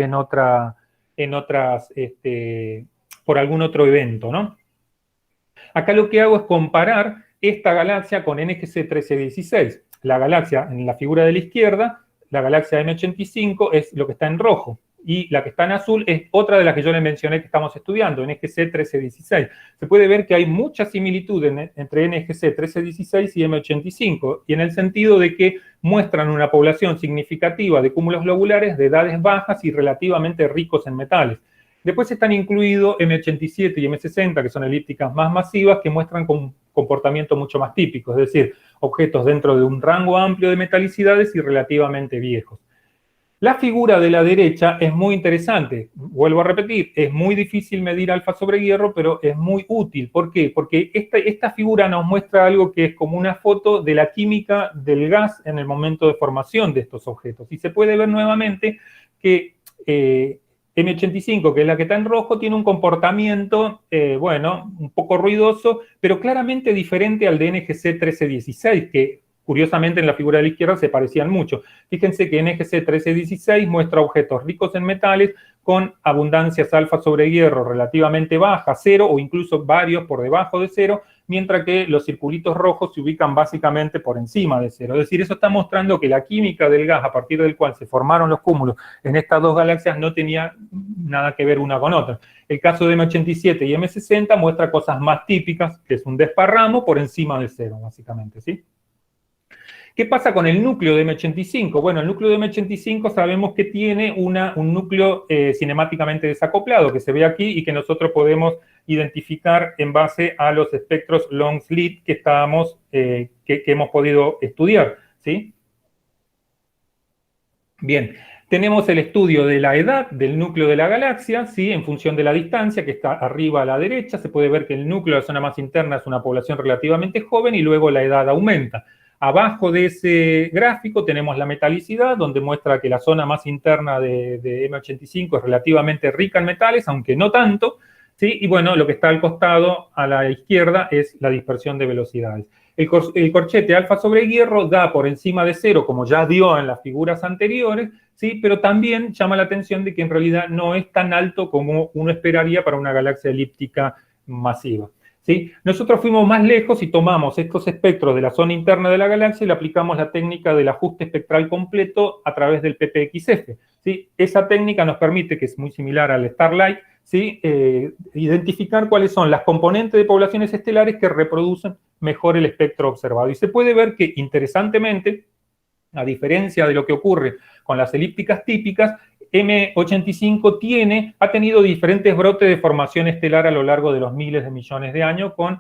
por algún otro evento, ¿no? Acá lo que hago es comparar esta galaxia con NGC 1316. La galaxia en la figura de la izquierda, la galaxia M85, es lo que está en rojo. Y la que está en azul es otra de las que yo les mencioné que estamos estudiando, NGC 1316. Se puede ver que hay mucha similitud entre NGC 1316 y M85, y en el sentido de que muestran una población significativa de cúmulos globulares de edades bajas y relativamente ricos en metales. Después están incluidos M87 y M60, que son elípticas más masivas, que muestran un comportamiento mucho más típico, es decir, objetos dentro de un rango amplio de metalicidades y relativamente viejos. La figura de la derecha es muy interesante. Vuelvo a repetir, es muy difícil medir alfa sobre hierro, pero es muy útil. ¿Por qué? Porque esta figura nos muestra algo que es como una foto de la química del gas en el momento de formación de estos objetos. Y se puede ver nuevamente que M85, que es la que está en rojo, tiene un comportamiento, bueno, un poco ruidoso, pero claramente diferente al de NGC 1316, que curiosamente en la figura de la izquierda se parecían mucho. Fíjense que NGC 1316 muestra objetos ricos en metales con abundancias alfa sobre hierro relativamente baja, cero o incluso varios por debajo de cero, mientras que los circulitos rojos se ubican básicamente por encima de cero. Es decir, eso está mostrando que la química del gas a partir del cual se formaron los cúmulos en estas dos galaxias no tenía nada que ver una con otra. El caso de M87 y M60 muestra cosas más típicas, que es un desparramo por encima de cero, básicamente, ¿sí? ¿Qué pasa con el núcleo de M85? Bueno, el núcleo de M85 sabemos que tiene un núcleo cinemáticamente desacoplado, que se ve aquí y que nosotros podemos identificar en base a los espectros long slit que hemos podido estudiar, ¿sí? Bien, tenemos el estudio de la edad del núcleo de la galaxia, ¿sí? En función de la distancia, que está arriba a la derecha, se puede ver que el núcleo de la zona más interna es una población relativamente joven y luego la edad aumenta. Abajo de ese gráfico tenemos la metalicidad, donde muestra que la zona más interna de M85 es relativamente rica en metales, aunque no tanto, ¿sí? Y bueno, lo que está al costado, a la izquierda, es la dispersión de velocidades. El corchete alfa sobre hierro da por encima de cero, como ya dio en las figuras anteriores, ¿sí? Pero también llama la atención de que en realidad no es tan alto como uno esperaría para una galaxia elíptica masiva. ¿Sí? Nosotros fuimos más lejos y tomamos estos espectros de la zona interna de la galaxia y le aplicamos la técnica del ajuste espectral completo a través del PPXF. ¿Sí? Esa técnica nos permite, que es muy similar al Starlight, ¿sí? Identificar cuáles son las componentes de poblaciones estelares que reproducen mejor el espectro observado. Y se puede ver que, interesantemente, a diferencia de lo que ocurre con las elípticas típicas, M85 ha tenido diferentes brotes de formación estelar a lo largo de los miles de millones de años con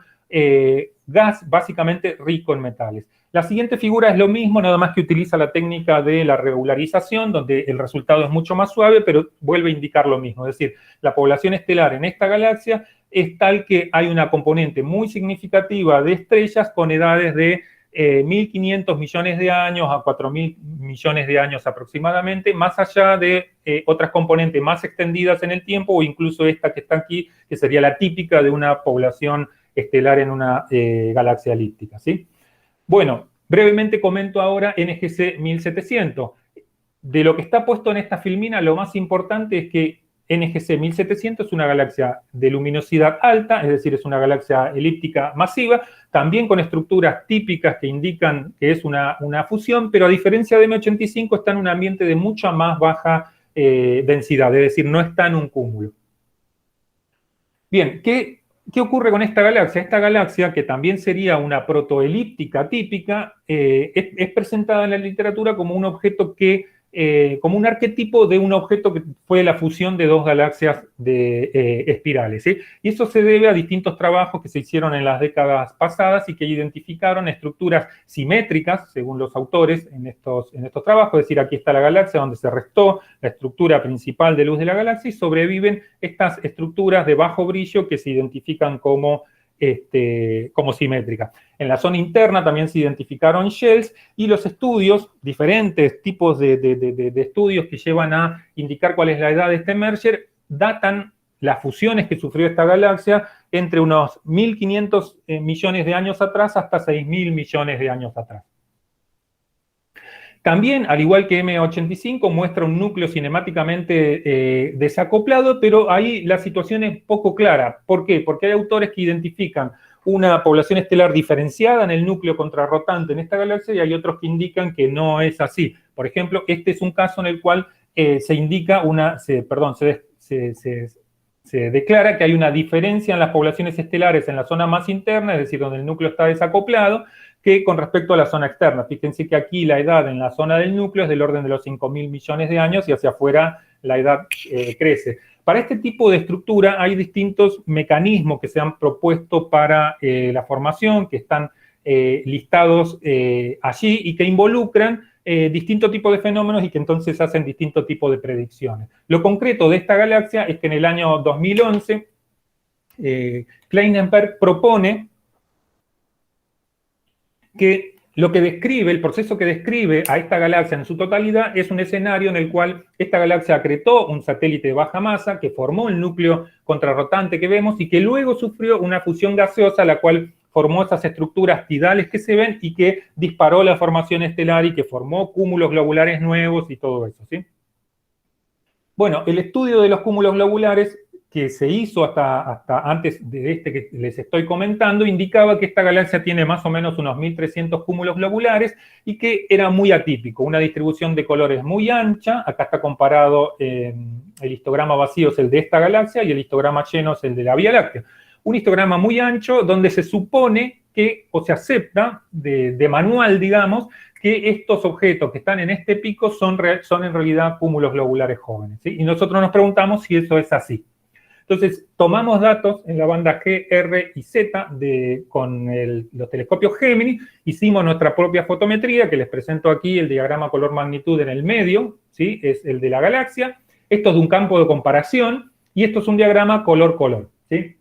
gas básicamente rico en metales. La siguiente figura es lo mismo, nada más que utiliza la técnica de la regularización, donde el resultado es mucho más suave, pero vuelve a indicar lo mismo. Es decir, la población estelar en esta galaxia es tal que hay una componente muy significativa de estrellas con edades de 1.500 millones de años a 4.000 millones de años aproximadamente, más allá de otras componentes más extendidas en el tiempo o incluso esta que está aquí, que sería la típica de una población estelar en una galaxia elíptica, ¿sí? Bueno, brevemente comento ahora NGC 1700. De lo que está puesto en esta filmina, lo más importante es que NGC 1700 es una galaxia de luminosidad alta, es decir, es una galaxia elíptica masiva, también con estructuras típicas que indican que es una fusión, pero a diferencia de M85 está en un ambiente de mucha más baja densidad, es decir, no está en un cúmulo. Bien, ¿qué ocurre con esta galaxia? Esta galaxia, que también sería una protoelíptica típica, es presentada en la literatura como un objeto como un arquetipo de un objeto que fue la fusión de dos galaxias de espirales, ¿sí? Y eso se debe a distintos trabajos que se hicieron en las décadas pasadas y que identificaron estructuras simétricas, según los autores, en estos trabajos. Es decir, aquí está la galaxia donde se restó la estructura principal de luz de la galaxia y sobreviven estas estructuras de bajo brillo que se identifican como simétricas. En la zona interna también se identificaron shells y los estudios, diferentes tipos de estudios que llevan a indicar cuál es la edad de este merger, datan las fusiones que sufrió esta galaxia entre unos 1.500 millones de años atrás hasta 6.000 millones de años atrás. También, al igual que M85, muestra un núcleo cinemáticamente desacoplado, pero ahí la situación es poco clara. ¿Por qué? Porque hay autores que identifican una población estelar diferenciada en el núcleo contrarrotante en esta galaxia y hay otros que indican que no es así. Por ejemplo, este es un caso en el cual se indica se declara que hay una diferencia en las poblaciones estelares en la zona más interna, es decir, donde el núcleo está desacoplado, que con respecto a la zona externa. Fíjense que aquí la edad en la zona del núcleo es del orden de los 5.000 millones de años y hacia afuera la edad crece. Para este tipo de estructura hay distintos mecanismos que se han propuesto para la formación, que están listados allí y que involucran distintos tipos de fenómenos y que entonces hacen distintos tipos de predicciones. Lo concreto de esta galaxia es que en el año 2011 Kleinenberg propone que lo que describe, el proceso que describe a esta galaxia en su totalidad es un escenario en el cual esta galaxia acretó un satélite de baja masa que formó el núcleo contrarrotante que vemos y que luego sufrió una fusión gaseosa, la cual formó esas estructuras tidales que se ven y que disparó la formación estelar y que formó cúmulos globulares nuevos y todo eso, ¿sí? Bueno, el estudio de los cúmulos globulares que se hizo hasta antes de este que les estoy comentando, indicaba que esta galaxia tiene más o menos unos 1.300 cúmulos globulares y que era muy atípico, una distribución de colores muy ancha. Acá está comparado, el histograma vacío es el de esta galaxia y el histograma lleno es el de la Vía Láctea. Un histograma muy ancho donde se supone que, o se acepta de manual, digamos, que estos objetos que están en este pico son en realidad cúmulos globulares jóvenes, ¿sí? Y nosotros nos preguntamos si eso es así. Entonces, tomamos datos en la banda G, R y Z con los telescopios Gemini, hicimos nuestra propia fotometría, que les presento aquí el diagrama color-magnitud en el medio, ¿sí? Es el de la galaxia. Esto es de un campo de comparación, y esto es un diagrama color-color, ¿sí?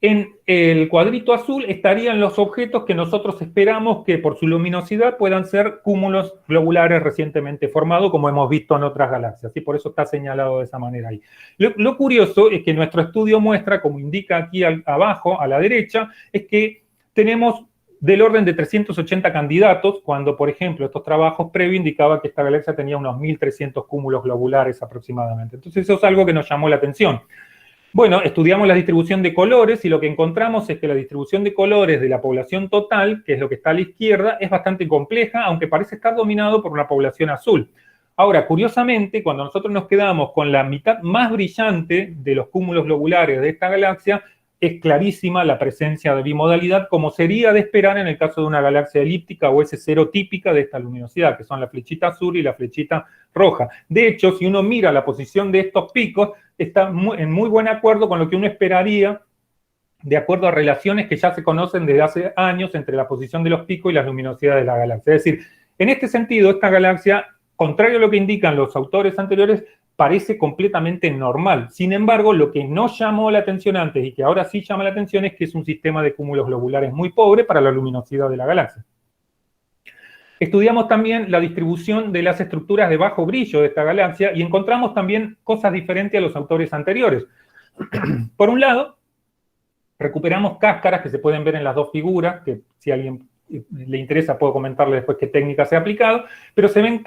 En el cuadrito azul estarían los objetos que nosotros esperamos que por su luminosidad puedan ser cúmulos globulares recientemente formados, como hemos visto en otras galaxias, y por eso está señalado de esa manera ahí. Lo curioso es que nuestro estudio muestra, como indica aquí abajo, a la derecha, es que tenemos del orden de 380 candidatos, cuando, por ejemplo, estos trabajos previos indicaban que esta galaxia tenía unos 1.300 cúmulos globulares aproximadamente. Entonces, eso es algo que nos llamó la atención. Bueno, estudiamos la distribución de colores y lo que encontramos es que la distribución de colores de la población total, que es lo que está a la izquierda, es bastante compleja, aunque parece estar dominado por una población azul. Ahora, curiosamente, cuando nosotros nos quedamos con la mitad más brillante de los cúmulos globulares de esta galaxia, es clarísima la presencia de bimodalidad, como sería de esperar en el caso de una galaxia elíptica o S0 típica de esta luminosidad, que son la flechita azul y la flechita roja. De hecho, si uno mira la posición de estos picos, está en muy buen acuerdo con lo que uno esperaría, de acuerdo a relaciones que ya se conocen desde hace años entre la posición de los picos y las luminosidades de la galaxia. Es decir, en este sentido, esta galaxia, contrario a lo que indican los autores anteriores, parece completamente normal. Sin embargo, lo que no llamó la atención antes y que ahora sí llama la atención es que es un sistema de cúmulos globulares muy pobre para la luminosidad de la galaxia. Estudiamos también la distribución de las estructuras de bajo brillo de esta galaxia y encontramos también cosas diferentes a los autores anteriores. Por un lado, recuperamos cáscaras que se pueden ver en las dos figuras, que si a alguien le interesa puedo comentarle después qué técnica se ha aplicado, pero se ven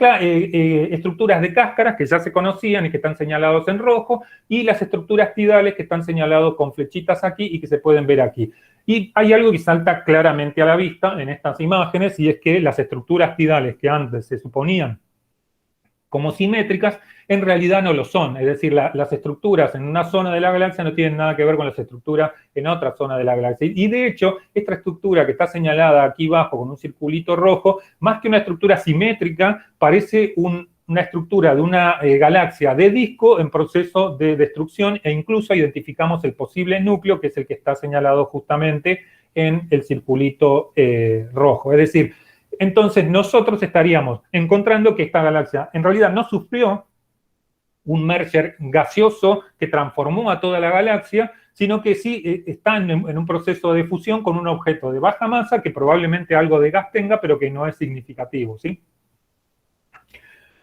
estructuras de cáscaras que ya se conocían y que están señalados en rojo, y las estructuras tidales que están señalados con flechitas aquí y que se pueden ver aquí. Y hay algo que salta claramente a la vista en estas imágenes, y es que las estructuras tidales que antes se suponían como simétricas, en realidad no lo son. Es decir, las estructuras en una zona de la galaxia no tienen nada que ver con las estructuras en otra zona de la galaxia. Y de hecho, esta estructura que está señalada aquí abajo con un circulito rojo, más que una estructura simétrica, parece una estructura de una galaxia de disco en proceso de destrucción, e incluso identificamos el posible núcleo, que es el que está señalado justamente en el circulito rojo. Es decir, entonces nosotros estaríamos encontrando que esta galaxia en realidad no sufrió un merger gaseoso que transformó a toda la galaxia, sino que sí está en un proceso de fusión con un objeto de baja masa que probablemente algo de gas tenga, pero que no es significativo, ¿sí?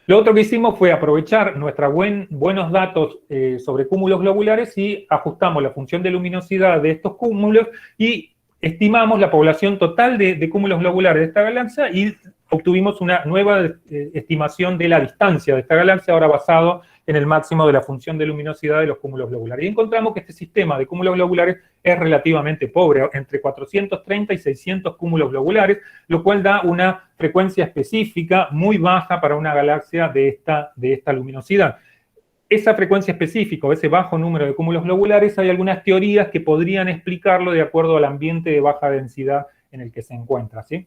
Lo otro que hicimos fue aprovechar nuestros buenos datos sobre cúmulos globulares y ajustamos la función de luminosidad de estos cúmulos y estimamos la población total de cúmulos globulares de esta galaxia y obtuvimos una nueva estimación de la distancia de esta galaxia, ahora basado en el máximo de la función de luminosidad de los cúmulos globulares. Y encontramos que este sistema de cúmulos globulares es relativamente pobre, entre 430 y 600 cúmulos globulares, lo cual da una frecuencia específica muy baja para una galaxia de esta luminosidad. Esa frecuencia específica, o ese bajo número de cúmulos globulares, hay algunas teorías que podrían explicarlo de acuerdo al ambiente de baja densidad en el que se encuentra, ¿sí?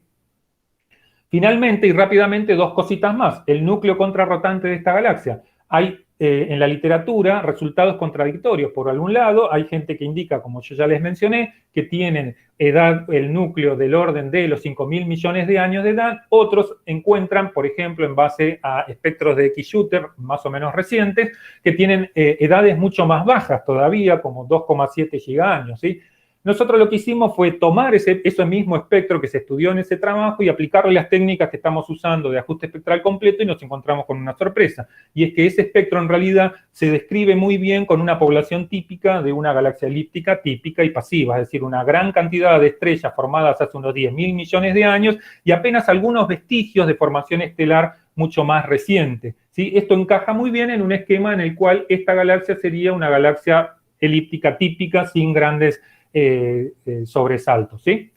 Finalmente, y rápidamente, dos cositas más. El núcleo contrarrotante de esta galaxia. Hay en la literatura resultados contradictorios. Por algún lado, hay gente que indica, como yo ya les mencioné, que tienen edad, el núcleo del orden de los 5.000 millones de años de edad. Otros encuentran, por ejemplo, en base a espectros de X-Shooter más o menos recientes, que tienen edades mucho más bajas todavía, como 2,7 gigaaños, ¿sí? Nosotros lo que hicimos fue tomar ese mismo espectro que se estudió en ese trabajo y aplicarle las técnicas que estamos usando de ajuste espectral completo y nos encontramos con una sorpresa. Y es que ese espectro en realidad se describe muy bien con una población típica de una galaxia elíptica típica y pasiva, es decir, una gran cantidad de estrellas formadas hace unos 10.000 millones de años y apenas algunos vestigios de formación estelar mucho más reciente, ¿sí? Esto encaja muy bien en un esquema en el cual esta galaxia sería una galaxia elíptica típica sin grandes sobresaltos, ¿sí?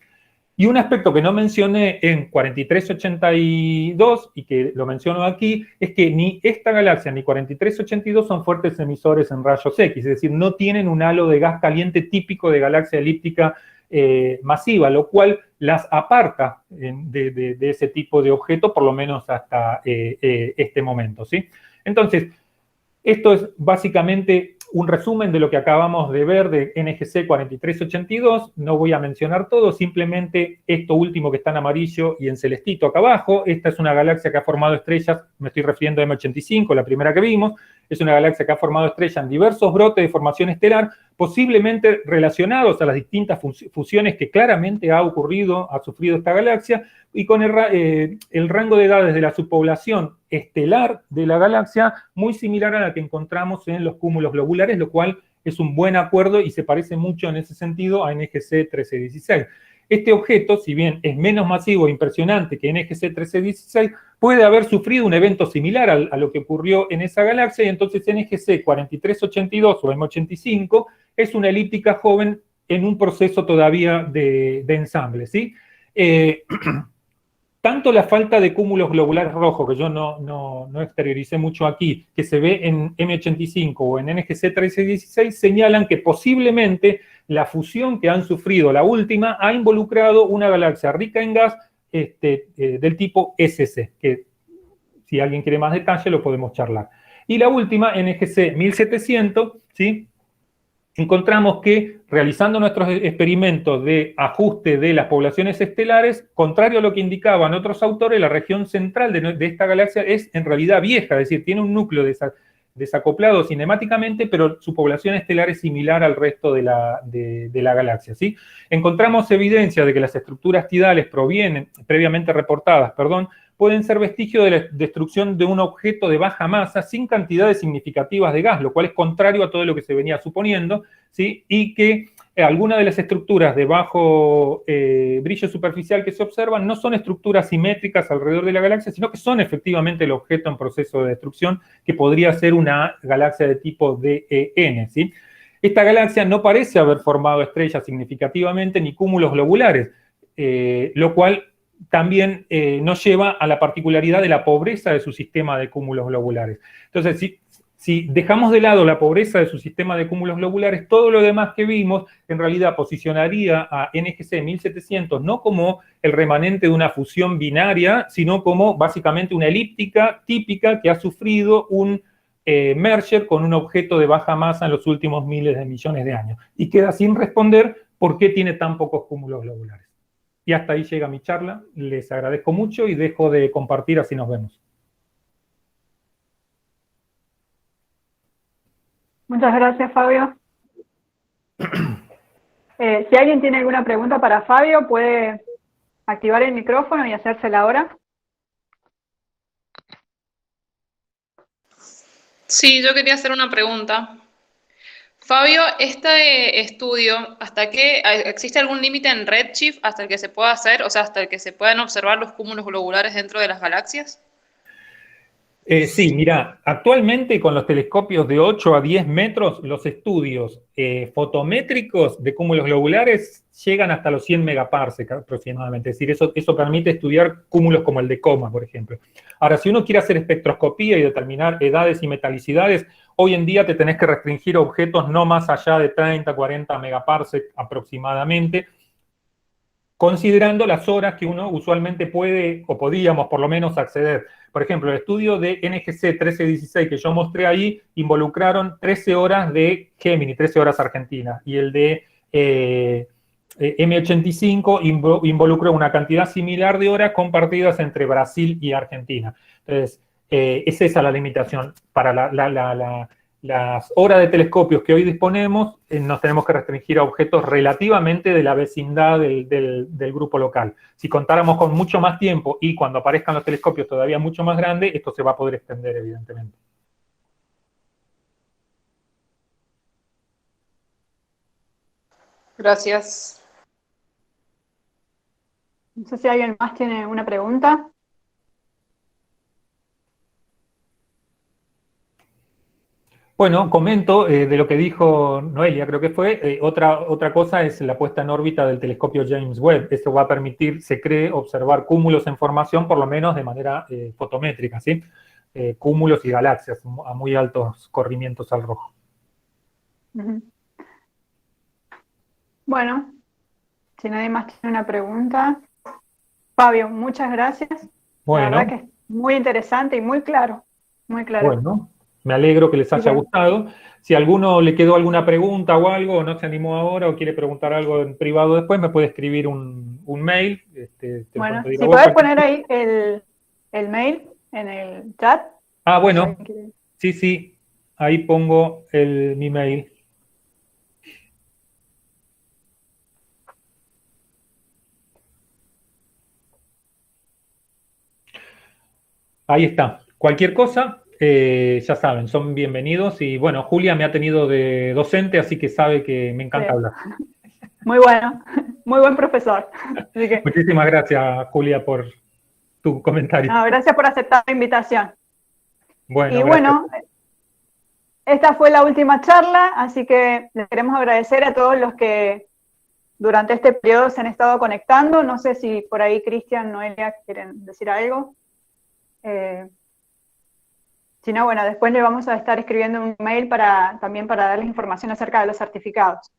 Y un aspecto que no mencioné en 4382 y que lo menciono aquí es que ni esta galaxia ni 4382 son fuertes emisores en rayos X, es decir, no tienen un halo de gas caliente típico de galaxia elíptica masiva, lo cual las aparta de ese tipo de objeto, por lo menos hasta este momento, ¿sí? Entonces, esto es básicamente un resumen de lo que acabamos de ver de NGC 4382. No voy a mencionar todo, simplemente esto último que está en amarillo y en celestito acá abajo. Esta es una galaxia que ha formado estrellas, me estoy refiriendo a M85, la primera que vimos. Es una galaxia que ha formado estrellas en diversos brotes de formación estelar, posiblemente relacionados a las distintas fusiones que claramente ha sufrido esta galaxia, y con el rango de edades de la subpoblación estelar de la galaxia muy similar a la que encontramos en los cúmulos globulares, lo cual es un buen acuerdo y se parece mucho en ese sentido a NGC 1316. Este objeto, si bien es menos masivo e impresionante que NGC 1316, puede haber sufrido un evento similar a lo que ocurrió en esa galaxia, y entonces NGC 4382 o M85 es una elíptica joven en un proceso todavía de ensamble, ¿sí? Tanto la falta de cúmulos globulares rojos, que yo no exterioricé mucho aquí, que se ve en M85 o en NGC 1316, señalan que posiblemente la fusión que han sufrido, la última, ha involucrado una galaxia rica en gas del tipo SC, que si alguien quiere más detalle lo podemos charlar. Y la última, NGC 1700, ¿sí? Encontramos que realizando nuestros experimentos de ajuste de las poblaciones estelares, contrario a lo que indicaban otros autores, la región central de esta galaxia es en realidad vieja, es decir, tiene un núcleo desacoplado cinemáticamente, pero su población estelar es similar al resto de la galaxia, ¿sí? Encontramos evidencia de que las estructuras tidales previamente reportadas, pueden ser vestigio de la destrucción de un objeto de baja masa sin cantidades significativas de gas, lo cual es contrario a todo lo que se venía suponiendo, ¿sí? Y que algunas de las estructuras de bajo brillo superficial que se observan no son estructuras simétricas alrededor de la galaxia, sino que son efectivamente el objeto en proceso de destrucción, que podría ser una galaxia de tipo DEN, ¿sí? Esta galaxia no parece haber formado estrellas significativamente ni cúmulos globulares, lo cual también nos lleva a la particularidad de la pobreza de su sistema de cúmulos globulares. Entonces, si dejamos de lado la pobreza de su sistema de cúmulos globulares, todo lo demás que vimos en realidad posicionaría a NGC 1700 no como el remanente de una fusión binaria, sino como básicamente una elíptica típica que ha sufrido un merger con un objeto de baja masa en los últimos miles de millones de años. Y queda sin responder por qué tiene tan pocos cúmulos globulares. Y hasta ahí llega mi charla. Les agradezco mucho y dejo de compartir, así nos vemos. Muchas gracias, Fabio. Si alguien tiene alguna pregunta para Fabio, puede activar el micrófono y hacérsela ahora. Sí, yo quería hacer una pregunta. Fabio, este estudio, ¿existe algún límite en Redshift hasta el que se pueda hacer, o sea, hasta el que se puedan observar los cúmulos globulares dentro de las galaxias? Sí, mira, actualmente con los telescopios de 8 a 10 metros, los estudios fotométricos de cúmulos globulares llegan hasta los 100 megaparsec aproximadamente. Es decir, eso permite estudiar cúmulos como el de Coma, por ejemplo. Ahora, si uno quiere hacer espectroscopía y determinar edades y metalicidades, hoy en día te tenés que restringir a objetos no más allá de 30, 40 megaparsec aproximadamente, considerando las horas que uno usualmente puede, o podíamos por lo menos acceder. Por ejemplo, el estudio de NGC 1316 que yo mostré ahí involucraron 13 horas de Gemini, 13 horas argentinas, y el de M85 involucró una cantidad similar de horas compartidas entre Brasil y Argentina. Entonces, es esa la limitación. Para las horas de telescopios que hoy disponemos, nos tenemos que restringir a objetos relativamente de la vecindad del grupo local. Si contáramos con mucho más tiempo y cuando aparezcan los telescopios todavía mucho más grandes, esto se va a poder extender, evidentemente. Gracias. No sé si alguien más tiene una pregunta. Bueno, comento de lo que dijo Noelia, creo que fue. Otra cosa es la puesta en órbita del telescopio James Webb. Esto va a permitir, se cree, observar cúmulos en formación, por lo menos de manera fotométrica, ¿sí? Cúmulos y galaxias a muy altos corrimientos al rojo. Bueno, si nadie más tiene una pregunta. Fabio, muchas gracias. Bueno. La verdad que es muy interesante y muy claro. Muy claro. Bueno, me alegro que les haya gustado. Si a alguno le quedó alguna pregunta o algo, o no se animó ahora, o quiere preguntar algo en privado después, me puede escribir un mail. Bueno, si podés poner ahí el mail en el chat. Ah, bueno, sí, ahí pongo mi mail. Ahí está. Cualquier cosa, ya saben, son bienvenidos. Y bueno, Julia me ha tenido de docente, así que sabe que me encanta hablar. Muy bueno, muy buen profesor. Así que... Muchísimas gracias, Julia, por tu comentario. No, gracias por aceptar la invitación. Bueno, y bueno, esta fue la última charla, así que les queremos agradecer a todos los que durante este periodo se han estado conectando. No sé si por ahí Cristian, Noelia quieren decir algo. Si no, bueno, después le vamos a estar escribiendo un mail también para darles información acerca de los certificados.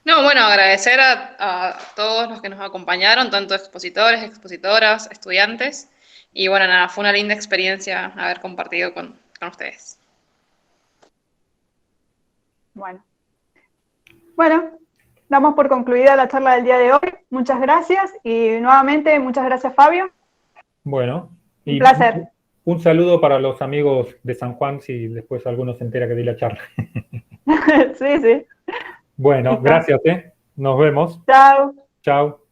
No, bueno, agradecer a todos los que nos acompañaron, tanto expositores, expositoras, estudiantes. Y bueno, nada, fue una linda experiencia haber compartido con ustedes. Bueno, damos por concluida la charla del día de hoy. Muchas gracias y nuevamente muchas gracias, Fabio. Bueno. Un placer. Un saludo para los amigos de San Juan, si después alguno se entera que di la charla. Sí. Bueno, gracias, Nos vemos. Chao. Chao.